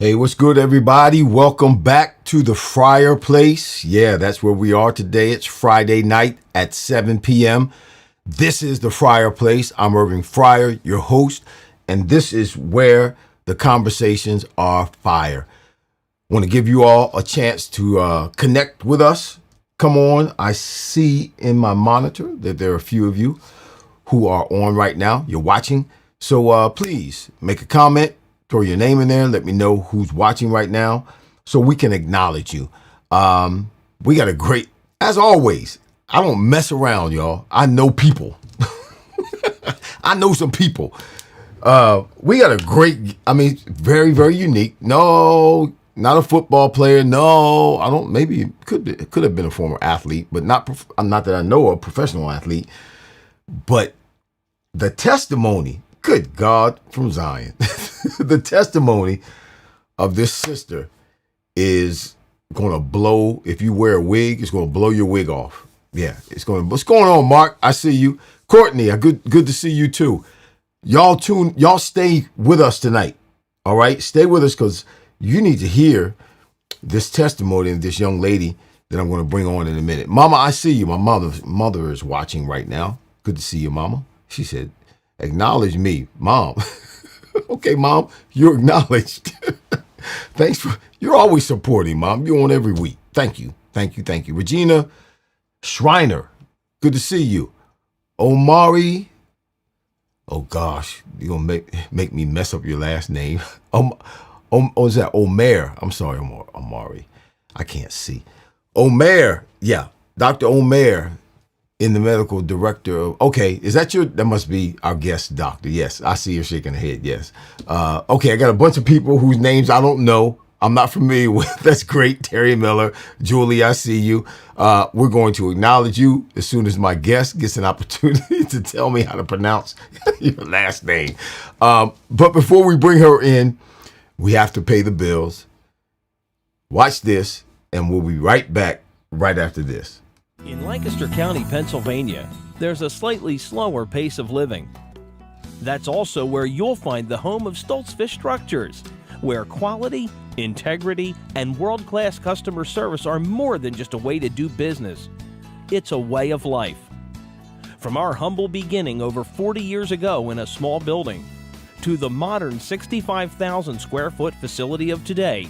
Hey, what's good, everybody? Welcome back to the Fryar Place. Yeah, that's where we are today. It's Friday night at 7 p.m. This is the Fryar Place. I'm Irving Fryer, your host, and this is where the conversations are fire. Want to give you all a chance to connect with us. Come on. I see in my monitor that there are a few of you who are on right now. You're watching. So please make a comment. Throw your name in there. Let me know who's watching right now so we can acknowledge you. We got a great, as always, I don't mess around, y'all. I know people. I know some people. We got a great, very, very unique. No, not a football player. No, I don't, maybe it could have been a former athlete, but not that I know a professional athlete. But the testimony, good God from Zion, the testimony of this sister is going to blow. If you wear a wig, it's going to blow your wig off. Yeah, what's going on, Mark? I see you. Courtney, good to see you too. Y'all stay with us tonight. All right, stay with us because you need to hear this testimony of this young lady that I'm going to bring on in a minute. Mama, I see you. My mother is watching right now. Good to see you, Mama. She said, acknowledge me, Mom. Okay, Mom, you're acknowledged. You're always supporting, Mom. You're on every week. Thank you. Regina Schreiner, good to see you. Omari, oh gosh, you're gonna make me mess up your last name. Is that Omer? I'm sorry, Omari. I can't see. Omer, yeah, Dr. Omer. In the medical director of, okay, that must be our guest doctor. Yes, I see her shaking her head, yes. Okay, I got a bunch of people whose names I don't know, I'm not familiar with. That's great. Terry Miller, Julie, I see you. We're going to acknowledge you as soon as my guest gets an opportunity to tell me how to pronounce your last name. But before we bring her in, we have to pay the bills. Watch this, and we'll be right back right after this. In Lancaster County, Pennsylvania, there's a slightly slower pace of living. That's also where you'll find the home of Stoltz Fish Structures, where quality, integrity, and world-class customer service are more than just a way to do business. It's a way of life. From our humble beginning over 40 years ago in a small building, to the modern 65,000 square foot facility of today,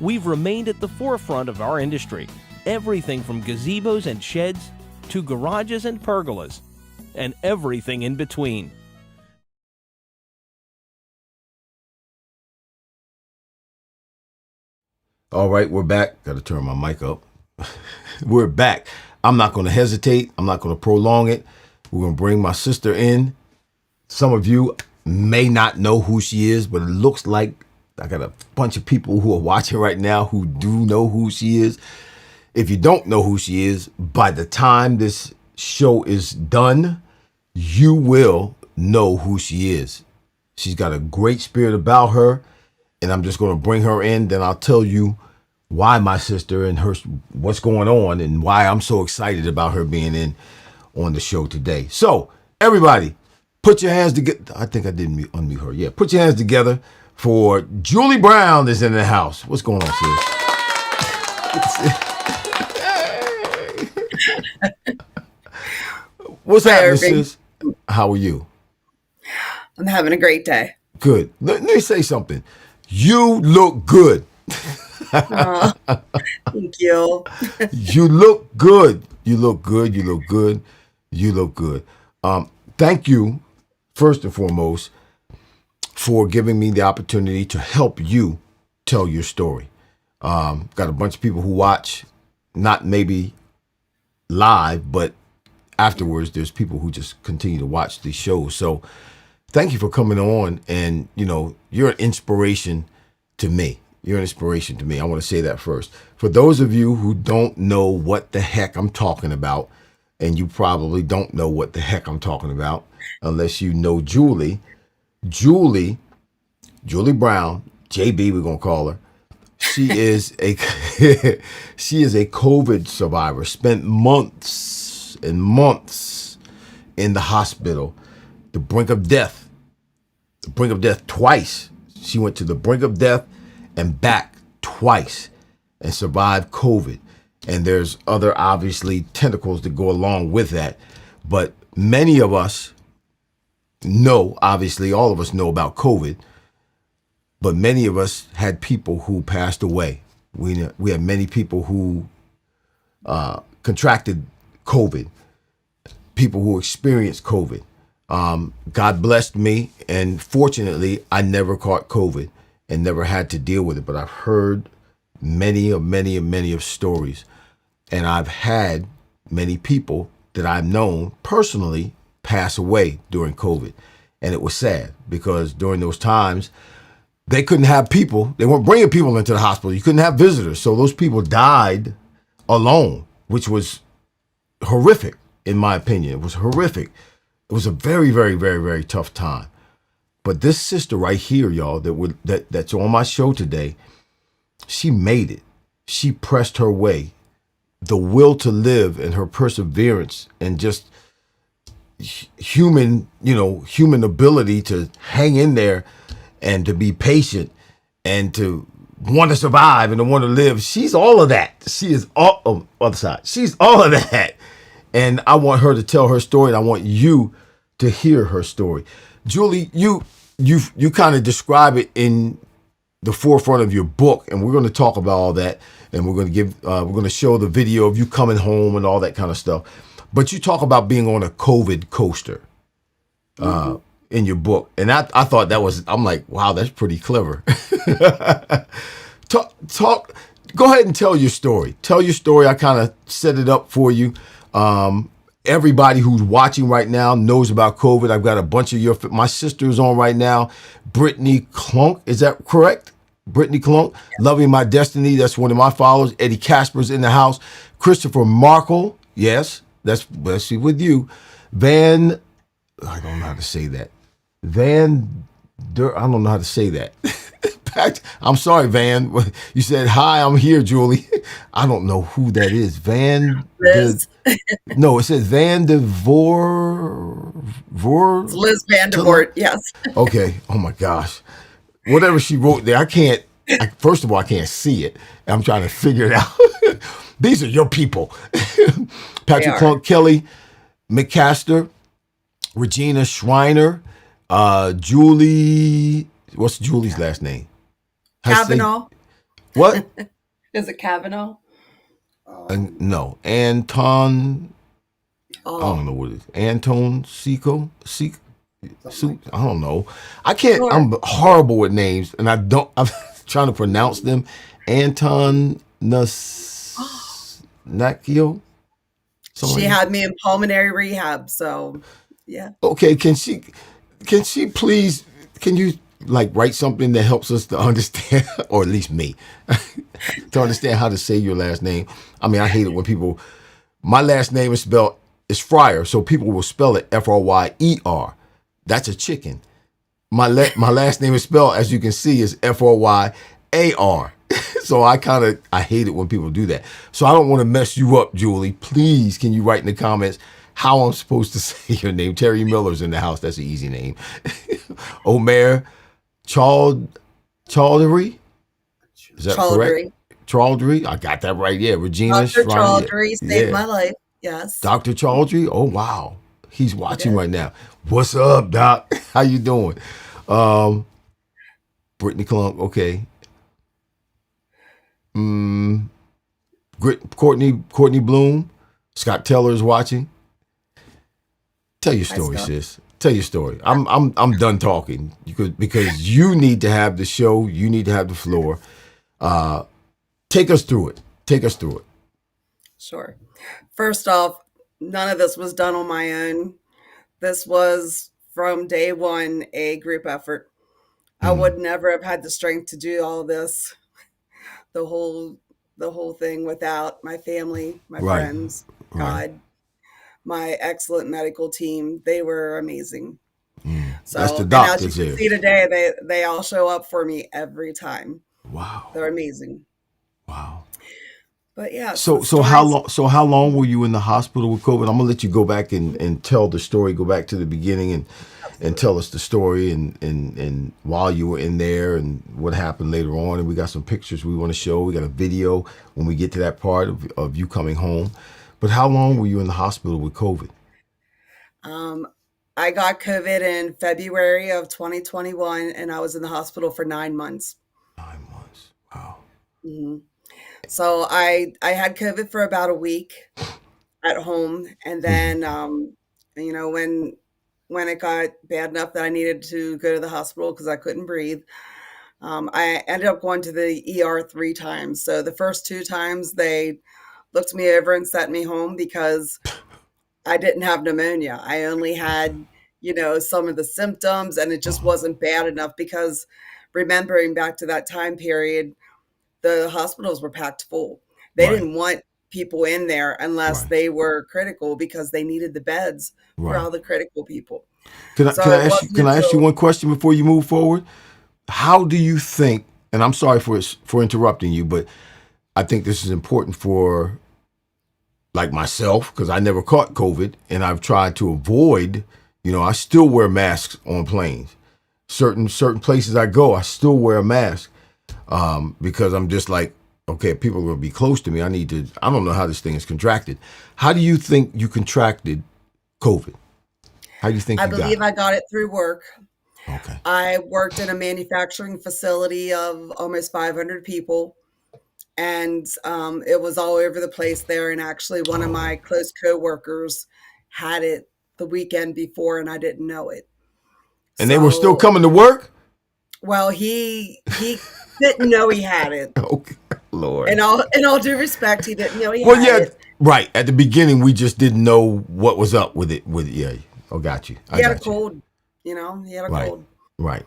we've remained at the forefront of our industry. Everything from gazebos and sheds to garages and pergolas, and everything in between. All right, we're back. Got to turn my mic up. We're back. I'm not going to hesitate. I'm not going to prolong it. We're going to bring my sister in. Some of you may not know who she is, but it looks like I got a bunch of people who are watching right now who do know who she is. If you don't know who she is, by the time this show is done, you will know who she is. She's got a great spirit about her, and I'm just going to bring her in. Then I'll tell you why my sister and her, what's going on, and why I'm so excited about her being in on the show today. So, everybody, put your hands together. I think I didn't unmute her. Yeah, put your hands together for Julie Brown is in the house. What's going on, sis? What's happening, sis? How are you? I'm having a great day. Good. Let me say something. You look good. Oh, thank you. You look good. You look good. You look good. You look good. Thank you, first and foremost, for giving me the opportunity to help you tell your story. Got a bunch of people who watch, not maybe live, but afterwards, there's people who just continue to watch these shows. So thank you for coming on. And, you're an inspiration to me. You're an inspiration to me. I want to say that first. For those of you who don't know what the heck I'm talking about, and you probably don't know what the heck I'm talking about, unless you know Julie Brown, JB, we're going to call her. She is a COVID survivor, spent months and months in the hospital, the brink of death twice. She went to the brink of death and back twice and survived COVID. And there's other obviously tentacles that go along with that. But many of us know, obviously all of us know about COVID, but many of us had people who passed away. We had many people who contracted COVID, people who experienced COVID. God blessed me, and fortunately, I never caught COVID and never had to deal with it. But I've heard many of stories, and I've had many people that I've known personally pass away during COVID, and it was sad because during those times they couldn't have people. They weren't bringing people into the hospital. You couldn't have visitors, so those people died alone, which was horrific in my opinion. It was horrific. It was a very tough time. But this sister right here, y'all, that's on my show today, she made it. She pressed her way. The will to live and her perseverance and just human ability to hang in there and to be patient and to want to survive and to want to live. She's all of that. She is all on the other side. She's all of that. And I want her to tell her story, and I want you to hear her story. Julie, you kind of describe it in the forefront of your book, and we're going to talk about all that, and we're going to show the video of you coming home and all that kind of stuff. But you talk about being on a COVID coaster in your book, and I thought I'm like, wow, that's pretty clever. Talk. Go ahead and tell your story. Tell your story. I kind of set it up for you. Everybody who's watching right now knows about COVID. I've got a bunch of my sister's on right now. Brittany Clunk, is that correct? Brittany Clunk, Loving My Destiny. That's one of my followers. Eddie Casper's in the house. Christopher Markle, yes, that's with you. I don't know how to say that. I don't know how to say that. I'm sorry, Van. You said, hi, I'm here, Julie. I don't know who that is. No, it says Van de It's Liz Van de Voort, yes. Okay. Oh my gosh. Whatever she wrote there, first of all, I can't see it. I'm trying to figure it out. These are your people. Patrick Clunk, Kelly McCaster, Regina Schreiner, Julie. What's Julie's last name? Kavanaugh. What? Is it Kavanaugh? No. Anton. I don't know what it is. Anton Seco? I don't know. I can't. Sure. I'm horrible with names, and I'm trying to pronounce them. Anton Nakio. She had me in pulmonary rehab, so yeah. Okay, can she please? Can you write something that helps us to understand, or at least me, to understand how to say your last name? I mean, I hate it when people. My last name is Fryer, so people will spell it Fryer. That's a chicken. My last name is spelled, as you can see, is Fryar. So I hate it when people do that. So I don't want to mess you up, Julie. Please, can you write in the comments how I'm supposed to say your name? Terry Miller's in the house. That's an easy name. Omer Chaudhry. Is that correct? Chaudhry. I got that right. Yeah, Regina. Dr. Chaudhry saved my life. Yes. Dr. Chaudhry. Oh wow, he's watching right now. What's up, Doc? How you doing? Brittany Clunk. Okay. Courtney Bloom. Scott Teller is watching. Tell your story, sis. Tell your story. I'm done talking because you need to have the show. You need to have the floor. Take us through it. Sure. First off, none of this was done on my own. This was from day one a group effort. I would never have had the strength to do all of this, the whole thing, without my family, my friends, God, my excellent medical team. They were amazing. So that's the doctors. As you can see today, they all show up for me every time. Wow. They're amazing. Wow. But yes, the So how stories. long? So how long were you in the hospital with COVID? I'm gonna let you go back and tell the story. Go back to the beginning and tell Absolutely. us the story and while you were in there and what happened later on. And we got some pictures we want to show. We got a video when we get to that part of you coming home. But how long were you in the hospital with COVID? Um, I got COVID in February of 2021, and I was in the hospital for 9 months. 9 months. Wow. Mhm. So I had COVID for about a week at home, and Hmm. then when it got bad enough that I needed to go to the hospital because I couldn't breathe, I ended up going to the ER 3 times. So the first 2 times they looked me over and sent me home because I didn't have pneumonia. I only had, some of the symptoms, and it just Uh-huh. wasn't bad enough because remembering back to that time period, the hospitals were packed full. They Right. didn't want people in there unless Right. they were critical because they needed the beds for Right. all the critical people. Can So I it ask you? wasn't Can I ask you until one question before you move forward? How do you think? And I'm sorry for interrupting you, but I think this is important for like myself because I never caught COVID and I've tried to avoid. I still wear masks on planes. Certain places I go, I still wear a mask because I'm just like, okay, if people are going to be close to me. I need to. I don't know how this thing is contracted. How do you think you contracted COVID? How do you think I you got believe it? I got it through work. Okay. I worked in a manufacturing facility of almost 500 people, and it was all over the place there. And actually, one of Oh, my close coworkers had it the weekend before, and I didn't know it. and they were still So, coming to work. well, he didn't know he had it. Okay, Lord. In all due respect, he didn't know he Well, had yeah, it. right. At the beginning, we just didn't know what was up with it. Yeah. Oh, got you. He I had a got you. cold. He had a Right. cold. Right.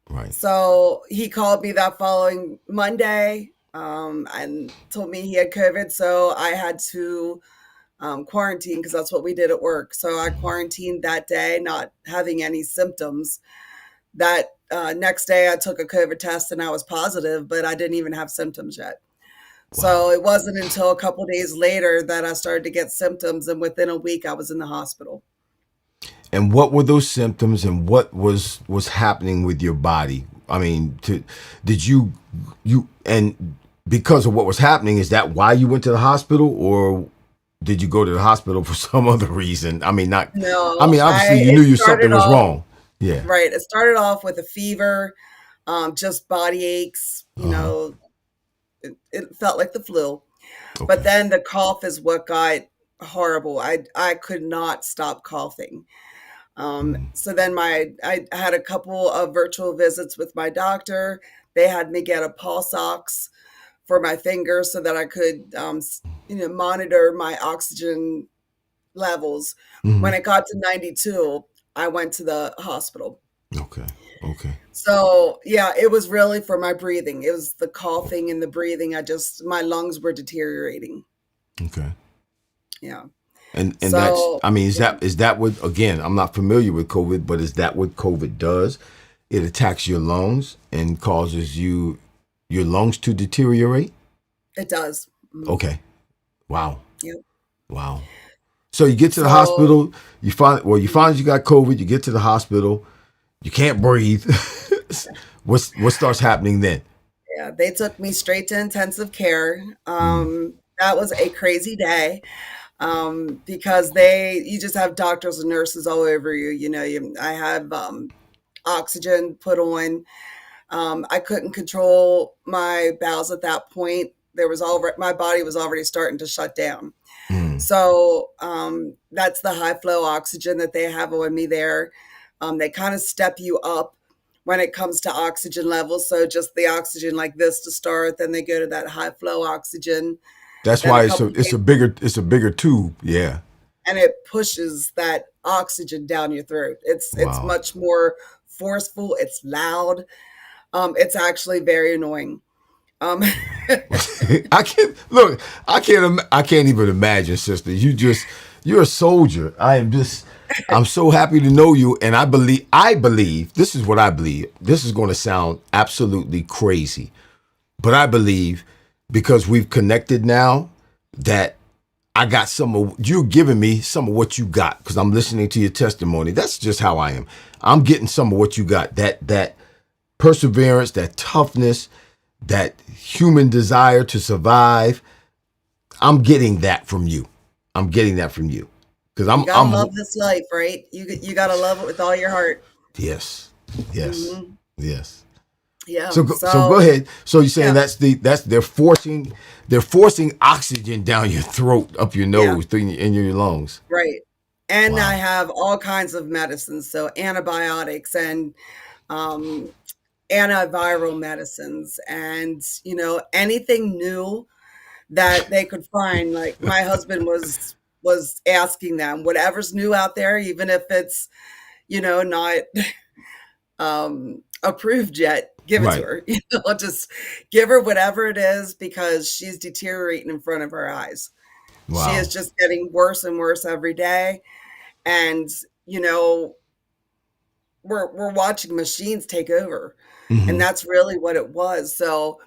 Right. So he called me that following Monday, and told me he had COVID. So I had to quarantine because that's what we did at work. So I quarantined that day, not having any symptoms. That next day, I took a COVID test and I was positive, but I didn't even have symptoms yet. Wow. So it wasn't until a couple days later that I started to get symptoms, and within a week, I was in the hospital. And what were those symptoms, and what was happening with your body? I mean, did you and because of what was happening, is that why you went to the hospital, or did you go to the hospital for some other reason? I mean, not. I No, mean, I obviously, you it knew something started was off wrong. Yeah. right. It started off with a fever, just body aches. Uh huh. It felt like the flu. But Okay. then the cough is what got horrible. I could not stop coughing. Mm. So then I had a couple of virtual visits with my doctor. They had me get a pulse ox for my finger so that I could monitor my oxygen levels. Hmm. When it got to 92, I went to the hospital. Okay. Okay. So yeah, it was really for my breathing. It was the coughing and the breathing. My lungs were deteriorating. Okay. Yeah. And that's, So I mean, yeah, is that what, again, I'm not familiar with COVID, but is that what COVID does? It attacks your lungs and causes your lungs to deteriorate? it does. Okay. Wow. Yeah. Wow. So you get to the So hospital, you find you got COVID, you get to the hospital, you can't breathe. What starts happening then? yeah, they took me straight to intensive care. Mm. That was a crazy day, because you just have doctors and nurses all over you. I have oxygen put on. I couldn't control my bowels at that point. My body was already starting to shut down. Mm. So that's the high flow oxygen that they have on me there. They kind of step you up when it comes to oxygen levels. So just the oxygen like this to start, then they go to that high flow oxygen. That's Then a why couple days, it's a bigger tube. Yeah. and it pushes that oxygen down your throat. It's Wow. much more forceful. It's loud. It's actually very annoying. Um, I can't look. I can't even imagine, sister. You're a soldier. I'm so happy to know you, and I believe this is what I believe. This is going to sound absolutely crazy, but I believe because we've connected now, that I got some of, you're giving me some of what you got because I'm listening to your testimony. That's just how I am. I'm getting some of what you got. That perseverance, that toughness, that human desire to survive. I'm getting that from you. I'm getting that from you. Because You gotta love this life, right? You gotta love it with all your heart. Yes. Yes. Hmm. Yes. Yeah. So go ahead. So you're saying Yeah. that's they're forcing oxygen down your throat, up your Yeah. nose, in your lungs. Right. And I Wow. have all kinds of medicines, so antibiotics and um, antiviral medicines, and anything new that they could find. Like my husband was asking them, whatever's new out there, even if it's not approved yet, give it to Right. her. Just give her whatever it is because she's deteriorating in front of her eyes. She is Wow. just getting worse and worse every day. And you know we're watching machines take over, and Hmm. that's really what it was. So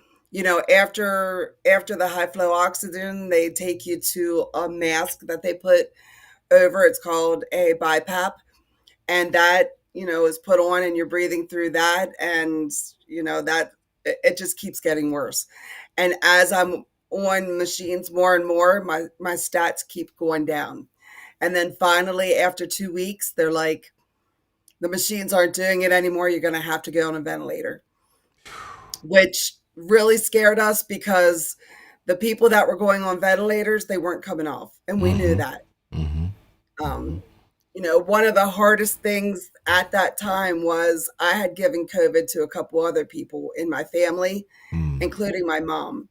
after the high flow oxygen, they take you to a mask that they put over. It's called a BiPAP, and that is put on, and you're breathing through that, and that it just keeps getting worse. And as I'm on machines more and more, my stats keep going down. And then finally, after 2 weeks, they're like, the machines aren't doing it anymore. You're going to have to go on a ventilator, which really scared us because the people that were going on ventilators, they weren't coming off. And we knew Hmm. that. Hmm. Hmm. Um, one of the hardest things at that time was I had given COVID to a couple other people in my family, Mm. including my mom.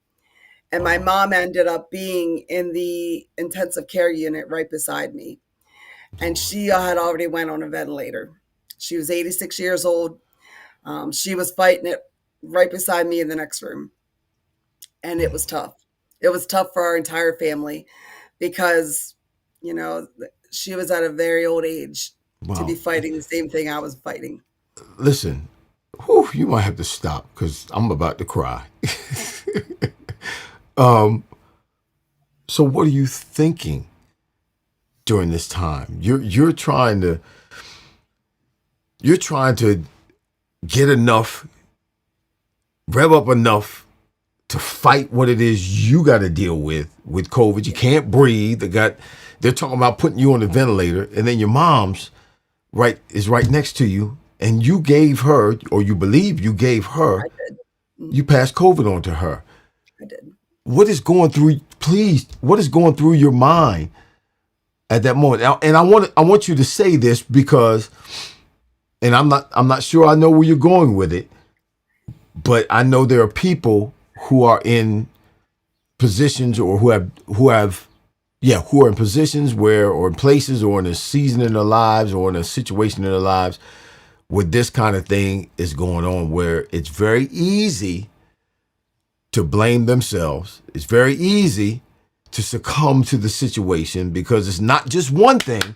And my Wow. mom ended up being in the intensive care unit right beside me. And Lord. she had already went on a ventilator. She was 86 years old. She was fighting it right beside me in the next room. And it was tough. It was tough for our entire family because, you know, she was at a very old age to be Wow. fighting the same thing I was fighting. Listen, whew, you might have to stop because I'm about to cry. um, so what are you thinking during this time? You're trying to get enough, rev up enough to fight what it is you got to deal with COVID. You can't breathe. They're talking about putting you on the ventilator, and then your mom's is right next to you, and you gave her, or you believe you gave her, I did. you Mhm. passed COVID on to her. I did. What is going through? Please, what is going through your mind at that moment? And I want you to say this because, and I'm not sure I know where you're going with it, but I know there are people who are in positions or who are in positions where, or in places, or in a season in their lives, or in a situation in their lives where this kind of thing is going on, where it's very easy to blame themselves. It's very easy to succumb to the situation because it's not just one thing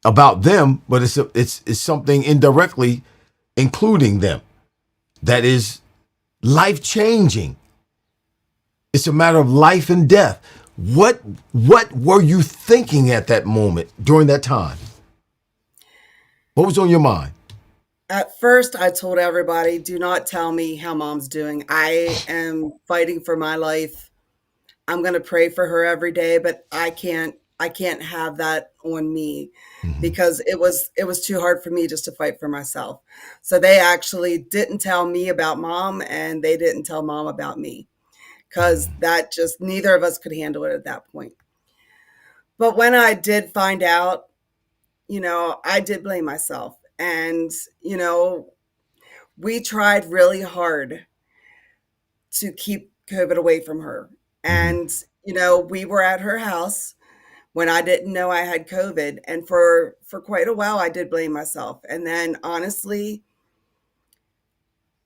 about them, but it's something indirectly including them that is life changing. It's a matter of life and death. What were you thinking at that moment during that time? What was on your mind? At first, I told everybody, do not tell me how mom's doing. I am fighting for my life. I'm going to pray for her every day, but I can't have that on me Hmm. because it was too hard for me just to fight for myself. So they actually didn't tell me about mom, and they didn't tell mom about me because that just neither of us could handle it at that point. But when I did find out, I did blame myself. And, you know, we tried really hard to keep COVID away from her. Hmm. And, we were at her house when I didn't know I had COVID. And for quite a while, I did blame myself. And then honestly,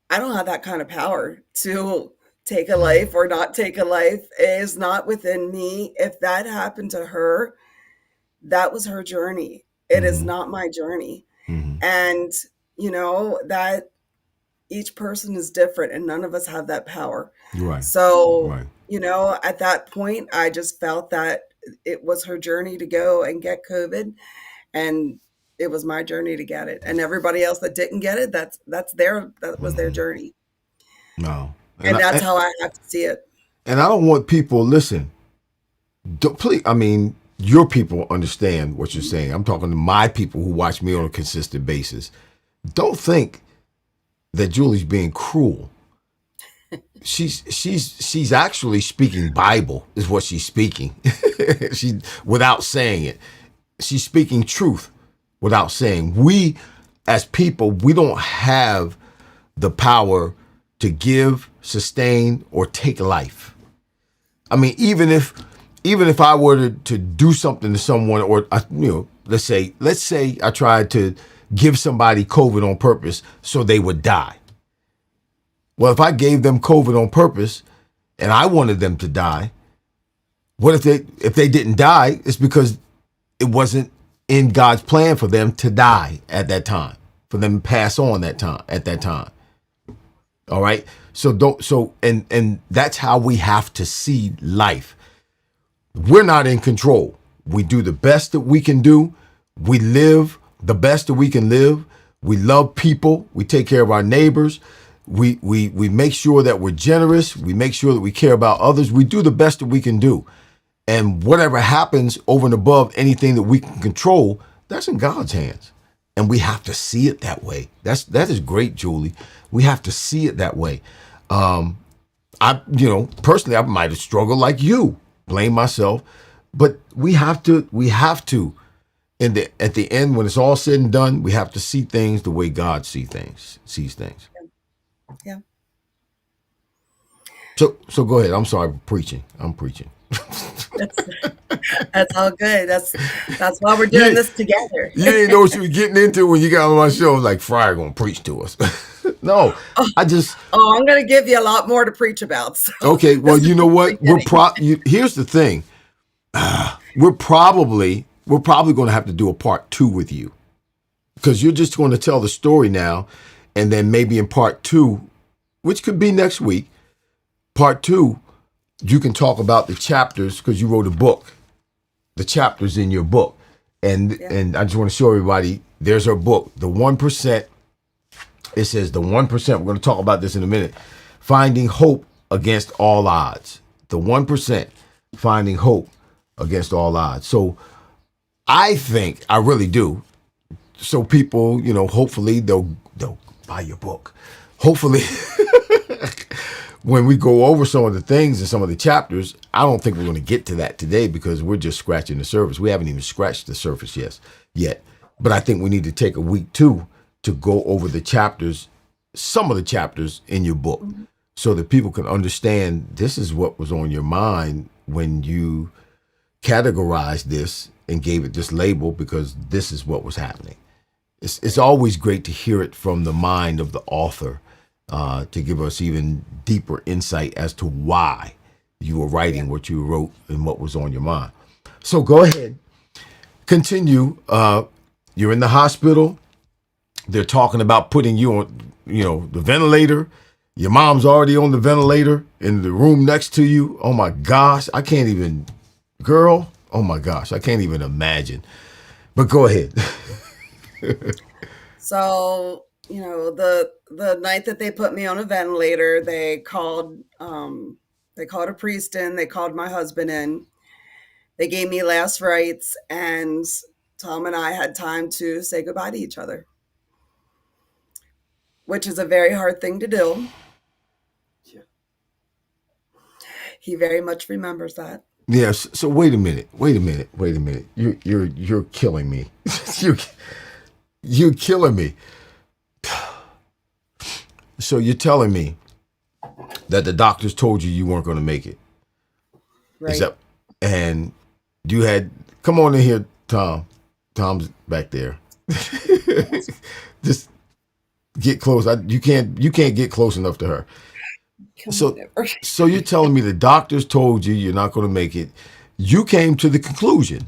I don't have that kind of power to take a life or not take a life. It is not within me. If that happened to her, that was her journey. It is Hmm. not my journey. Hmm. And, that each person is different and none of us have that power. Right. So Right. At that point, I just felt that it was her journey to go and get COVID, and it was my journey to get it. And everybody else that didn't get it, that was their journey. No. And And that's I how I have to see it. and I don't want people listen. Please, I mean, your people understand what you're saying. I'm talking to my people who watch me on a consistent basis. Don't think that Julie's being cruel. She's actually speaking Bible is what she's speaking. She without saying it. She's speaking truth without saying. We as people, we don't have the power to give, sustain, or take life. I mean, even if I were to do something to someone, or let's say I tried to give somebody COVID on purpose so they would die. Well, if I gave them COVID on purpose and I wanted them to die, what if they didn't die? It's because it wasn't in God's plan for them to die at that time, for them to pass on at that time. All right. And that's how we have to see life. We're not in control. We do the best that we can do. We live the best that we can live. We love people. We take care of our neighbors. We make sure that we're generous. We make sure that we care about others. We do the best that we can do. And whatever happens over and above anything that we can control, that's in God's hands. And we have to see it that way. That is great, Julie. We have to see it that way. Personally, I might have struggled like you, blame myself, but we have to, at the end, when it's all said and done, we have to see things the way God sees things. Yeah. So go ahead. I'm sorry, I'm preaching. That's all good. That's why we're doing this together. You didn't know what you were getting into when you got on my show. Like, Fryer gonna preach to us. No, I'm gonna give you a lot more to preach about. So okay, well, you know what? Here's the thing. We're probably going to have to do a part 2 with you, because you're just going to tell the story now, and then maybe in part 2, which could be next week, part 2, you can talk about the chapters, because you wrote a book, the chapters in your book. And I just want to show everybody, there's her book, The 1%. It says The 1%. We're going to talk about this in a minute. Finding Hope Against All Odds. The 1%. Finding Hope Against All Odds. So I think, I really do. So people, hopefully they'll buy your book. Hopefully, when we go over some of the things and some of the chapters, I don't think we're going to get to that today, because we're just scratching the surface. We haven't even scratched the surface yet. But I think we need to take a week too to go over the chapters, some of the chapters in your book, so that people can understand this is what was on your mind when you categorized this and gave it this label, because this is what was happening. It's always great to hear it from the mind of the author, to give us even deeper insight as to why you were writing what you wrote and what was on your mind. So go ahead, continue. You're in the hospital. They're talking about putting you on, the ventilator. Your mom's already on the ventilator in the room next to you. Oh my gosh, I can't even, girl. Oh my gosh, I can't even imagine. But go ahead. So, the night that they put me on a ventilator, they called a priest in, they called my husband in, they gave me last rites, and Tom and I had time to say goodbye to each other, which is a very hard thing to do. Yeah. He very much remembers that. Yes. So wait a minute. You're killing me. You're killing me. So you're telling me that the doctors told you weren't going to make it. Right. And you had, come on in here, Tom. Tom's back there. Just get close. You can't get close enough to her. So you're telling me the doctors told you're not going to make it. You came to the conclusion.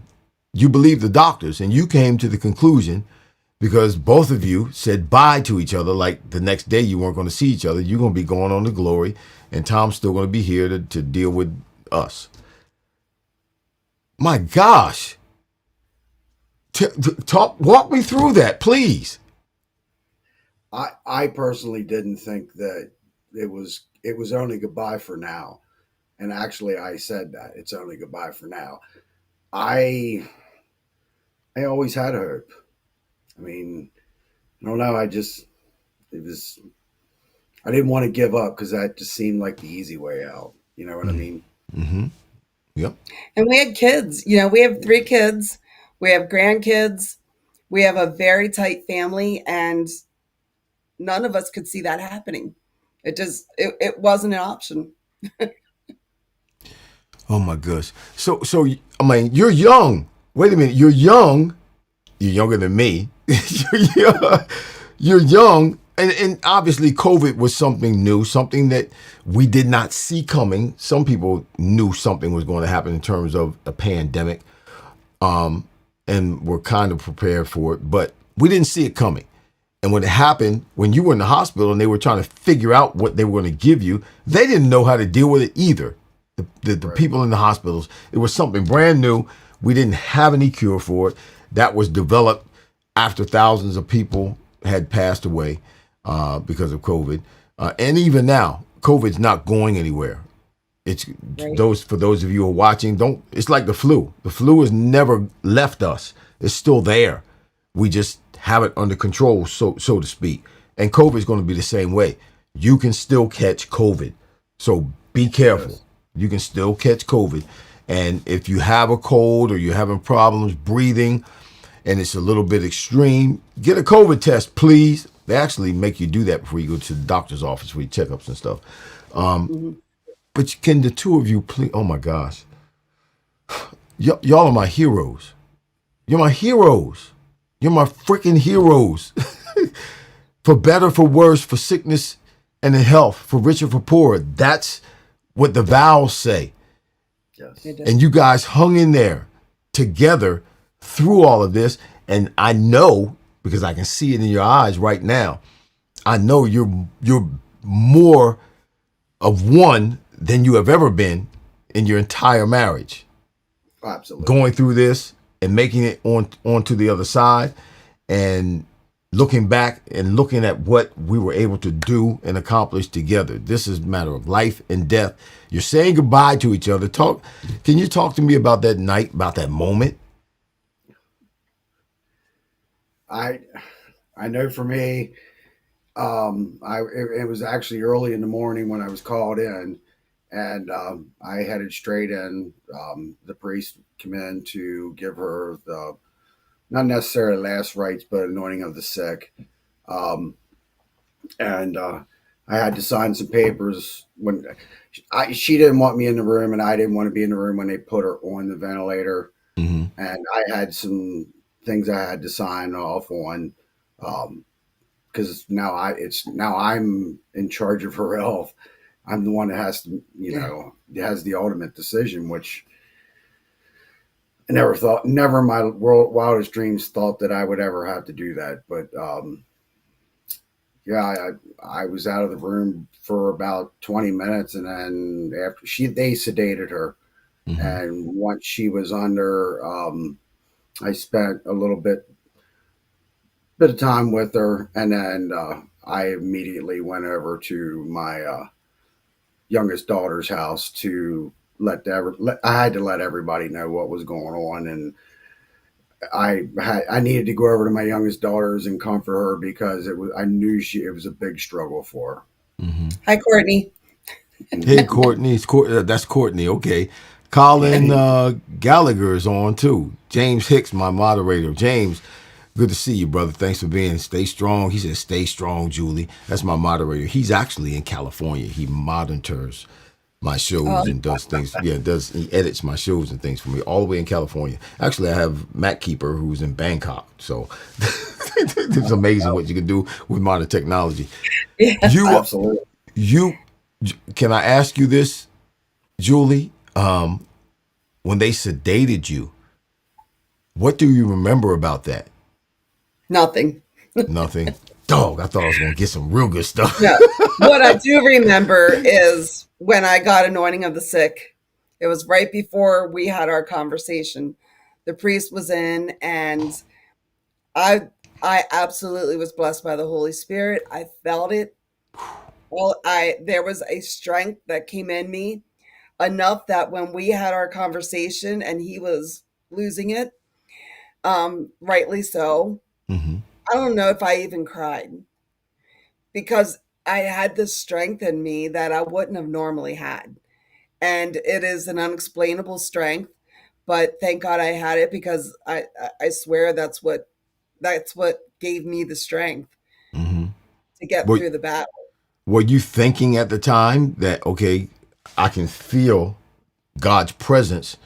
You believe the doctors, and you came to the conclusion because both of you said bye to each other. Like the next day you weren't going to see each other. You're going to be going on to glory, and Tom's still going to be here to deal with us. My gosh. Walk me through that, please. I personally didn't think that it was only goodbye for now. And actually I said that it's only goodbye for now. I always had hope. I mean, I don't know, I didn't want to give up because that just seemed like the easy way out. You know what I mean? Mm-hmm. Yep. And we had kids. We have 3 kids. We have grandkids. We have a very tight family, and none of us could see that happening. It wasn't an option. Oh my gosh. So I mean, you're young. Wait a minute. You're young. You're younger than me. You're young. And obviously COVID was something new, something that we did not see coming. Some people knew something was going to happen in terms of a pandemic, and were kind of prepared for it, but we didn't see it coming. And when it happened, when you were in the hospital and they were trying to figure out what they were going to give you, they didn't know how to deal with it either. The people in the hospitals, it was something brand new. We didn't have any cure for it. That was developed after thousands of people had passed away because of COVID. And even now, COVID's not going anywhere. It's Right. for those of you who are watching, it's like the flu. The flu has never left us. It's still there. We just have it under control, so to speak. And COVID is going to be the same way. You can still catch COVID. So be careful. Yes. You can still catch COVID. And if you have a cold or you're having problems breathing and it's a little bit extreme, get a COVID test, please. They actually make you do that before you go to the doctor's office for your checkups and stuff. Mhm. But can the two of you please? Oh my gosh. Y'all are my heroes. You're my heroes. You're my freaking heroes. For better, for worse, for sickness and in health, for richer, for poorer. That's what the vows say. Yes. It did. And you guys hung in there together through all of this. And I know, because I can see it in your eyes right now, I know you're more of one than you have ever been in your entire marriage. Absolutely. Going through this and making it onto the other side, and looking back and looking at what we were able to do and accomplish together. This is a matter of life and death. You're saying goodbye to each other. Can you talk to me about that night, about that moment? I know for me, it was actually early in the morning when I was called in, and I headed straight in. The priest came in to give her the not necessarily last rites, but anointing of the sick, um, and I had to sign some papers when she didn't want me in the room, and I didn't want to be in the room when they put her on the ventilator, Mm-hmm. and I had some things I had to sign off on. Because now I'm in charge of her health. I'm the one that has to, has the ultimate decision, which I never in my wildest dreams thought that I would ever have to do that. But yeah, I was out of the room for about 20 minutes, and then after they sedated her, Mm-hmm. and once she was under, I spent a little bit of time with her, and then I immediately went over to my youngest daughter's house to I had to let everybody know what was going on, and I needed to go over to my youngest daughter's and comfort her because I knew it was a big struggle for Mm-hmm. Hi, Courtney. her. Hey, Courtney. That's Courtney. Okay. Colin Gallagher is on too. James Hicks, my moderator. James, good to see you, brother. Thanks for being. Stay strong. He says, stay strong, Julie. That's my moderator. He's actually in California. He monitors my shows and does things. Yeah, he edits my shows and things for me all the way in California. Actually, I have Matt Keeper who's in Bangkok. So it's amazing what you can do with modern technology. Yeah. Absolutely. Can I ask you this, Julie? When they sedated you, what do you remember about that? Nothing. Nothing. Dog, I thought I was gonna get some real good stuff. No. What I do remember is when I got anointing of the sick. It was right before we had our conversation. The priest was in, and I I absolutely was blessed by the Holy Spirit. I felt it. Well, I there was a strength that came in me enough that when we had our conversation and he was losing it, rightly so. Hmm. I don't know if I even cried because I had this strength in me that I wouldn't have normally had. And it is an unexplainable strength, but thank God I had it because I swear that's what gave me the strength Hmm. to get Were, through the battle. were you thinking at the time that, okay, I can feel God's presence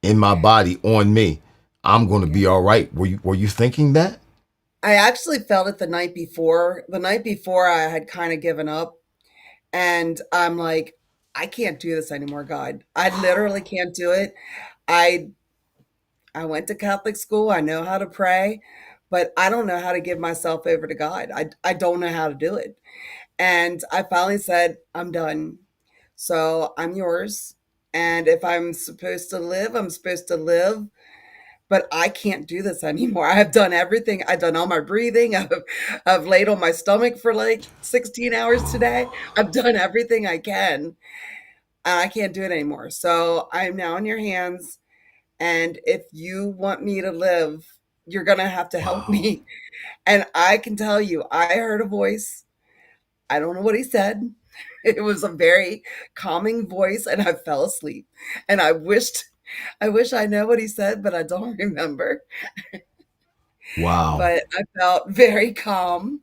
in my body on me? I'm going to be all right. Were you thinking that? I actually felt it the night before. The night before I had kind of given up and I'm like, I can't do this anymore, God. I literally can't do it. I I went to Catholic school. I know how to pray, but I don't know how to give myself over to God. I don't know how to do it. And I finally said, I'm done. So I'm yours. And if I'm supposed to live, I'm supposed to live. But I can't do this anymore. I have done everything. I've done all my breathing. I've laid on my stomach for like 16 hours today. I've done everything I can. And I can't do it anymore. So I'm now in your hands. And if you want me to live, you're going to have to help Wow. me. And I can tell you, I heard a voice. I don't know what he said. It was a very calming voice, and I fell asleep. And I wish I know what he said, but I don't remember. Wow. But I felt very calm,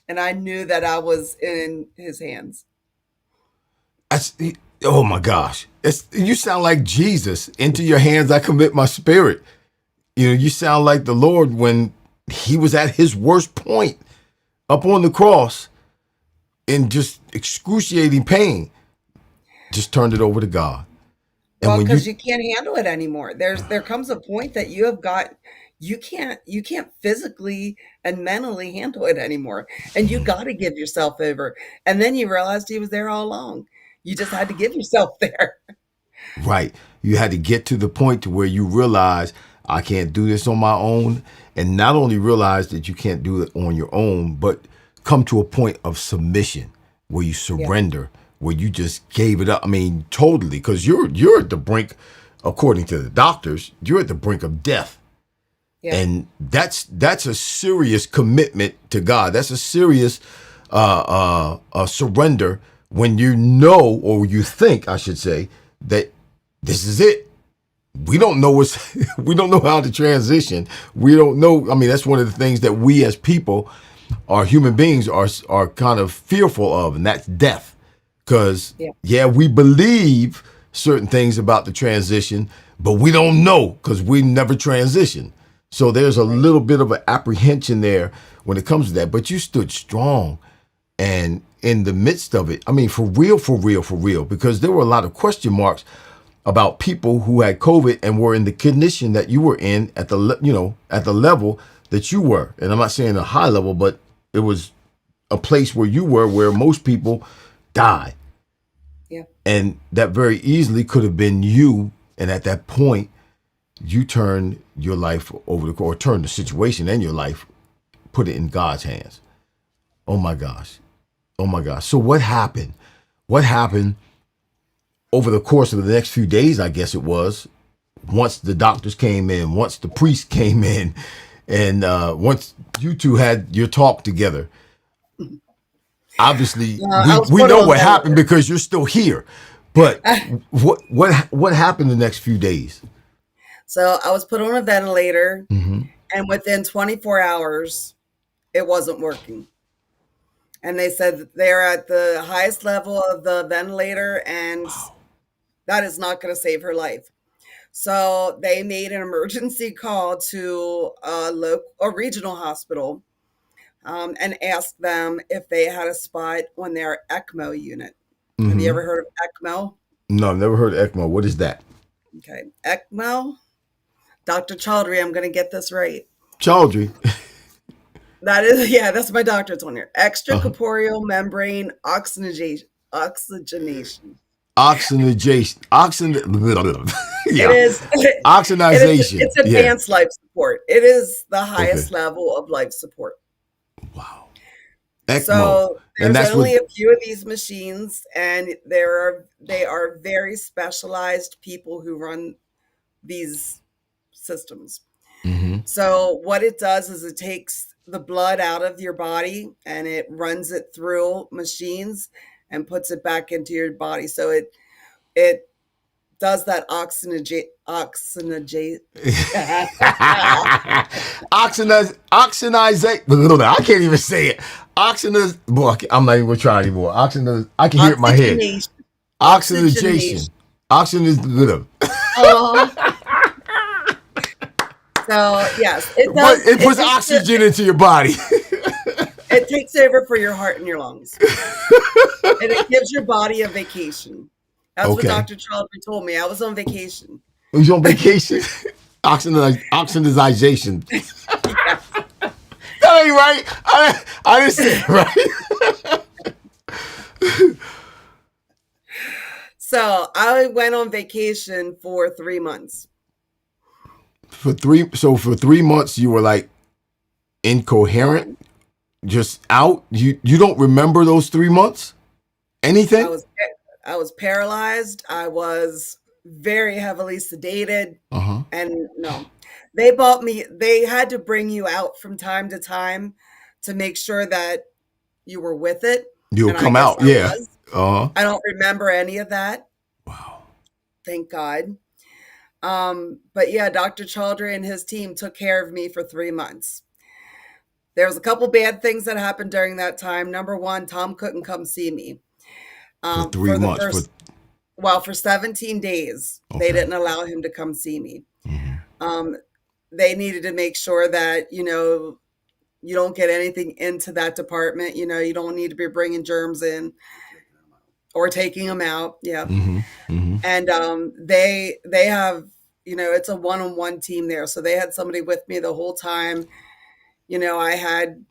and I knew that I was in his hands. That's, oh my gosh. You sound like Jesus. Into your hands I commit my spirit. You sound like the Lord when he was at his worst point up on the cross in just excruciating pain. Just turned it over to God. And Well, when because you, you can't handle it anymore. There comes a point that you can't physically and mentally handle it anymore. And you got to give yourself over. And then you realized he was there all along. You just had to give yourself there. right, you had to get to the point to where you realize I can't do this on my own. And not only realize that you can't do it on your own, but come to a point of submission where you Yeah. surrender, where you just gave it up. I mean, totally, because you're at the brink, according to the doctors, you're at the brink of death. Yeah. And that's a serious commitment to God. That's a serious surrender when you know, or you think, I should say, that this is it. We don't know what's we don't know how to transition. We don't know. I mean, that's one of the things that we as people, our human beings, are kind of fearful of, and that's death. Because Yeah. yeah, we believe certain things about the transition, but we don't know because we never transitioned. So there's a Right. little bit of an apprehension there when it comes to that. But you stood strong, and in the midst of it, I mean, for real, for real, for real, because there were a lot of question marks about people who had COVID and were in the condition that you were in at the at the level that you were. And I'm not saying a high level, but it was a place where you were where most people die. Yeah. And that very easily could have been you. And at that point, you turn your life over the or turn the situation and your life, put it in God's hands. Oh my gosh. Oh my gosh. So what happened? What happened over the course of the next few days, I guess it was, once the doctors came in, once the priest came in, and once you two had your talk together? Obviously, I we was we put know on a what happened ventilator. because you're still here. But what happened the next few days? So I was put on a ventilator, Hmm. and within 24 hours, it wasn't working. And they said that they're at the highest level of the ventilator, and that is not going to save her life. So they made an emergency call to a regional hospital, and asked them if they had a spot on their ECMO unit. Have you ever Hmm. heard of ECMO? No, I've never heard of ECMO. What is that? Okay, ECMO. Dr. Chaudhry, I'm going to get this right. Chaudhry. That is, yeah, that's my doctor's on here. Uh-huh. Extracorporeal membrane oxygenation. Oxygenation. It Yeah. is, Oxygenation. it's Yeah. advanced life support. It is the Okay. highest level of life support. Wow. ECMO. So And there's that's what. only a few of these machines, and they are very specialized people who run these systems. Hmm. So what it does is it takes the blood out of your body and it runs it through machines and puts it back into your body. So it does that oxygenate. Oxynize. I can't even say it. Oxynize. Boy, I'm not even gonna try anymore. Oxynize. I can hear it in my head. Oxygenation. Oxygenation. Oxygen. Uh, so yes, it But does. it puts oxygen into your body. It takes over for your heart and your lungs, and it gives your body a vacation. That's what Okay. Dr. Children told me. I was on vacation. Was you on vacation? Oxygenization. Yes. That ain't right. I didn't say it right. So I went on vacation for 3 months. For 3 months you were like incoherent, just out. You don't remember those 3 months? I Anything? was I was paralyzed. I was very heavily sedated, Uh-huh. and no, they bought me. They had to bring you out from time to time to make sure that you were with it, You'll and I come guess out. I Yeah. was. Uh-huh. I don't remember any of that. Wow. Thank God. But yeah, Dr. Chaudhry and his team took care of me for 3 months. There was a couple bad things that happened during that time. Number one, Tom couldn't come see me. For three For the months. For first, well, for 17 days, they okay. didn't allow him to come see me. Mm-hmm. Um, they needed to make sure that, you don't get anything into that department. You don't need to be bringing germs in or taking them out. Yeah. Mm-hmm. Mm-hmm. And they have, it's a one-on-one team there. So they had somebody with me the whole time. I had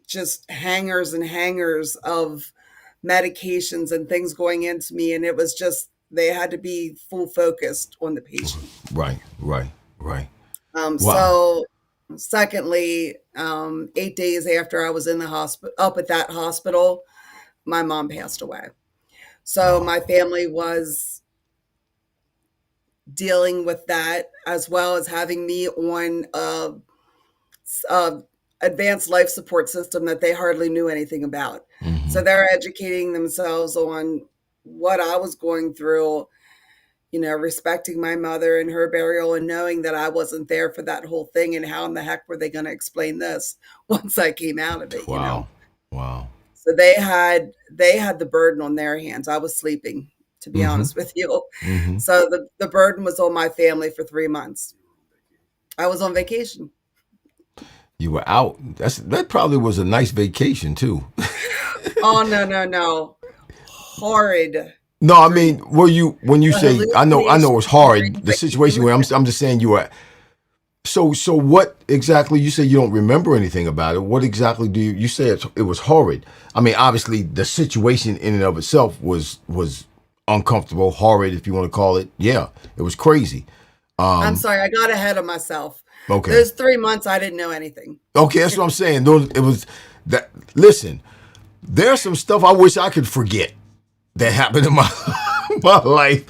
just hangers and hangers of medications and things going into me, and it was just they had to be full focused on the patient. Right. Right. Right. Um, Wow. so secondly, 8 days after I was in the hospital, up at that hospital, my mom passed away. So Oh. my family was dealing with that as well as having me on a advanced life support system that they hardly knew anything about. Mm-hmm. So they're educating themselves on what I was going through, respecting my mother and her burial and knowing that I wasn't there for that whole thing, and how in the heck were they going to explain this once I came out of it. Wow. Wow. So they had the burden on their hands. I was sleeping, to be Mm-hmm. honest with you. Mm-hmm. So the burden was on my family for 3 months. I was on vacation. You were out. That probably was a nice vacation too. Oh, no, no, no. Horrid. No, I mean, were you when you The say I know it's hallucinations hard. during The situation where vacation. I'm just saying you were. So what exactly? You say you don't remember anything about it. What exactly do you say? It was horrid. I mean, obviously the situation in and of itself was uncomfortable, horrid, if you want to call it. Yeah, it was crazy. I'm sorry, I got ahead of myself. Okay. Those 3 months, I didn't know anything. Okay, that's what I'm saying. It was that. Listen, there's some stuff I wish I could forget that happened in my my life.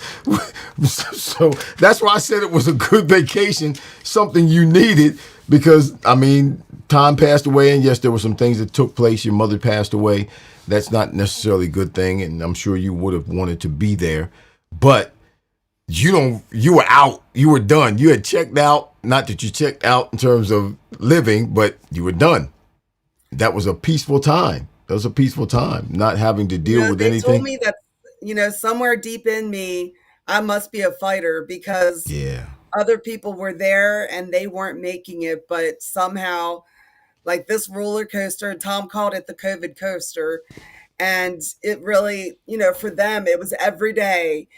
So that's why I said it was a good vacation, something you needed, because I mean, time passed away, and yes, there were some things that took place. Your mother passed away. That's not necessarily a good thing, and I'm sure you would have wanted to be there, but you were out, you were done. You had checked out. Not that you checked out in terms of living, but you were done. That was a peaceful time. That was a peaceful time, not having to deal with They told anything. me that, somewhere deep in me, I must be a fighter because Yeah. other people were there and they weren't making it, but somehow, like this roller coaster, and Tom called it the COVID coaster. And it really, for them, it was every day.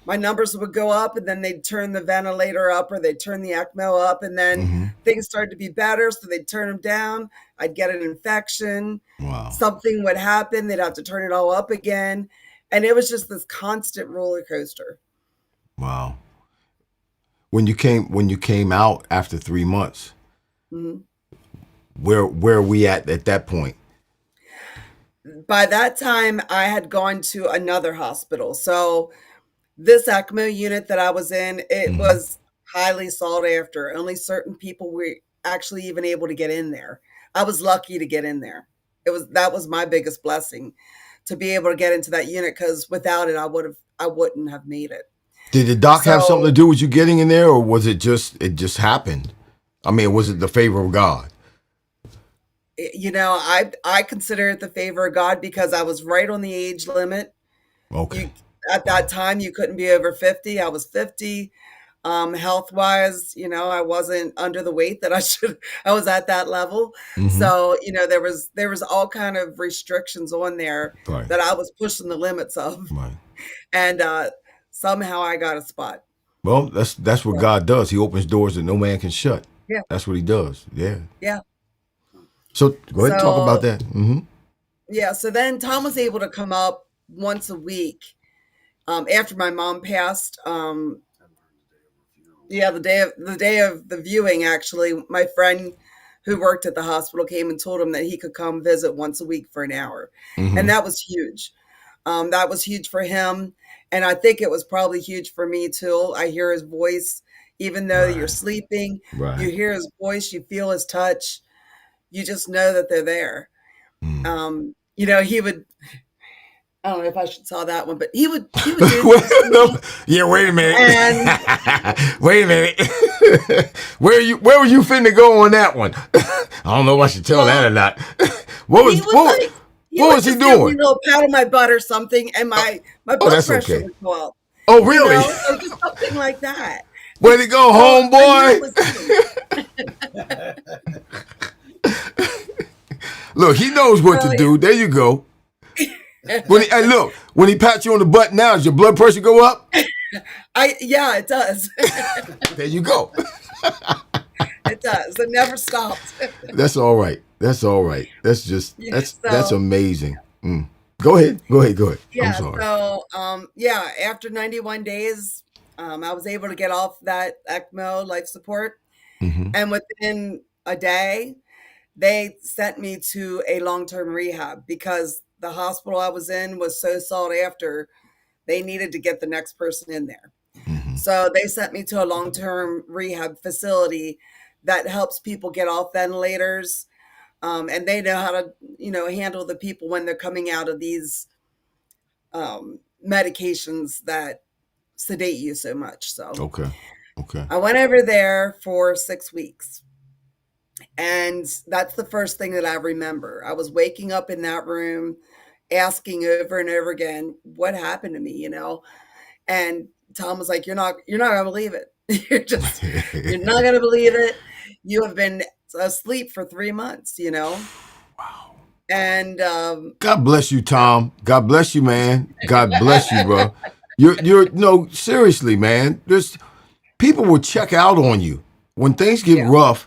my numbers would go up, and then they'd turn the ventilator up, or they'd turn the ECMO up, and then things started to be better, so they'd turn them down. I'd get an infection. Wow. Something would happen. They'd have to turn it all up again. And it was just this constant roller coaster. Wow. When you came out after 3 months, where are we at that point? By that time, I had gone to another hospital. So this ECMO unit that I was in, it was highly sought after. Only certain people were actually even able to get in there. I was lucky to get in there. That was my biggest blessing, to be able to get into that unit, because without it, I wouldn't have made it. Did the doc have something to do with you getting in there, or was it just happened? I mean, was it the favor of God? You know, I consider it the favor of God, because I was right on the age limit. Okay. At that time, you couldn't be over 50. I was 50. Health wise, you know, I wasn't under the weight that I was at that level. So, you know, there was all kind of restrictions on there that I was pushing the limits of. Right. And somehow I got a spot. Well, that's what God does. He opens doors that no man can shut. Yeah. That's what he does. Yeah. Yeah. So go ahead and talk about that. Yeah. So then Tom was able to come up once a week after my mom passed. Yeah, the day of the viewing, actually, my friend who worked at the hospital came and told him that he could come visit once a week for an hour. And that was huge. That was huge for him. And I think it was probably huge for me too. I hear his voice, even though you're sleeping, you hear his voice, you feel his touch. You just know that they're there. You know, he would, I don't know if I should tell that one, but he would do this. Yeah, wait a minute. Wait a minute. Where were you finna go on that one? I don't know if I should tell that or not. What was he doing? A little pat on my butt or something, and my blood pressure would go up. Oh, really? You know? So just something like that. Way to go, homeboy. Look, he knows what to do. There you go. When he pats you on the butt now, does your blood pressure go up? Yeah, it does. There you go. It does. It never stops. That's all right. That's all right. That's just that's amazing. Go ahead. Yeah. I'm sorry. So after 91 days, I was able to get off that ECMO life support, and within a day, they sent me to a long-term rehab, because the hospital I was in was so sought after. They needed to get the next person in there. So they sent me to a long-term rehab facility that helps people get off ventilators. And they know how to, you know, handle the people when they're coming out of these medications that sedate you so much. So Okay. I went over there for 6 weeks. And that's the first thing that I remember. I was waking up in that room, asking over and over again, what happened to me, you know? And Tom was like, you're not gonna believe it. You're not gonna believe it. You have been asleep for 3 months, you know? Wow. And God bless you, Tom. God bless you, man. God bless you, bro. You're no, seriously, man. There's people will check out on you when things get rough.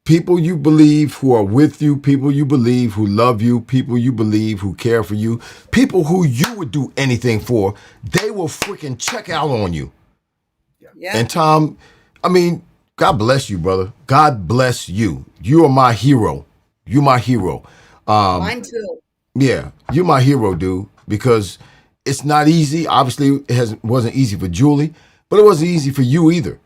People you believe who are with you, people you believe who love you, people you believe who care for you, people who you would do anything for, they will freaking check out on you. Yeah. And Tom, I mean, God bless you, brother. God bless you. You are my hero. You're my hero. Mine too. Yeah, you're my hero, dude, because it's not easy. Obviously, wasn't easy for Julie, but it wasn't easy for you either.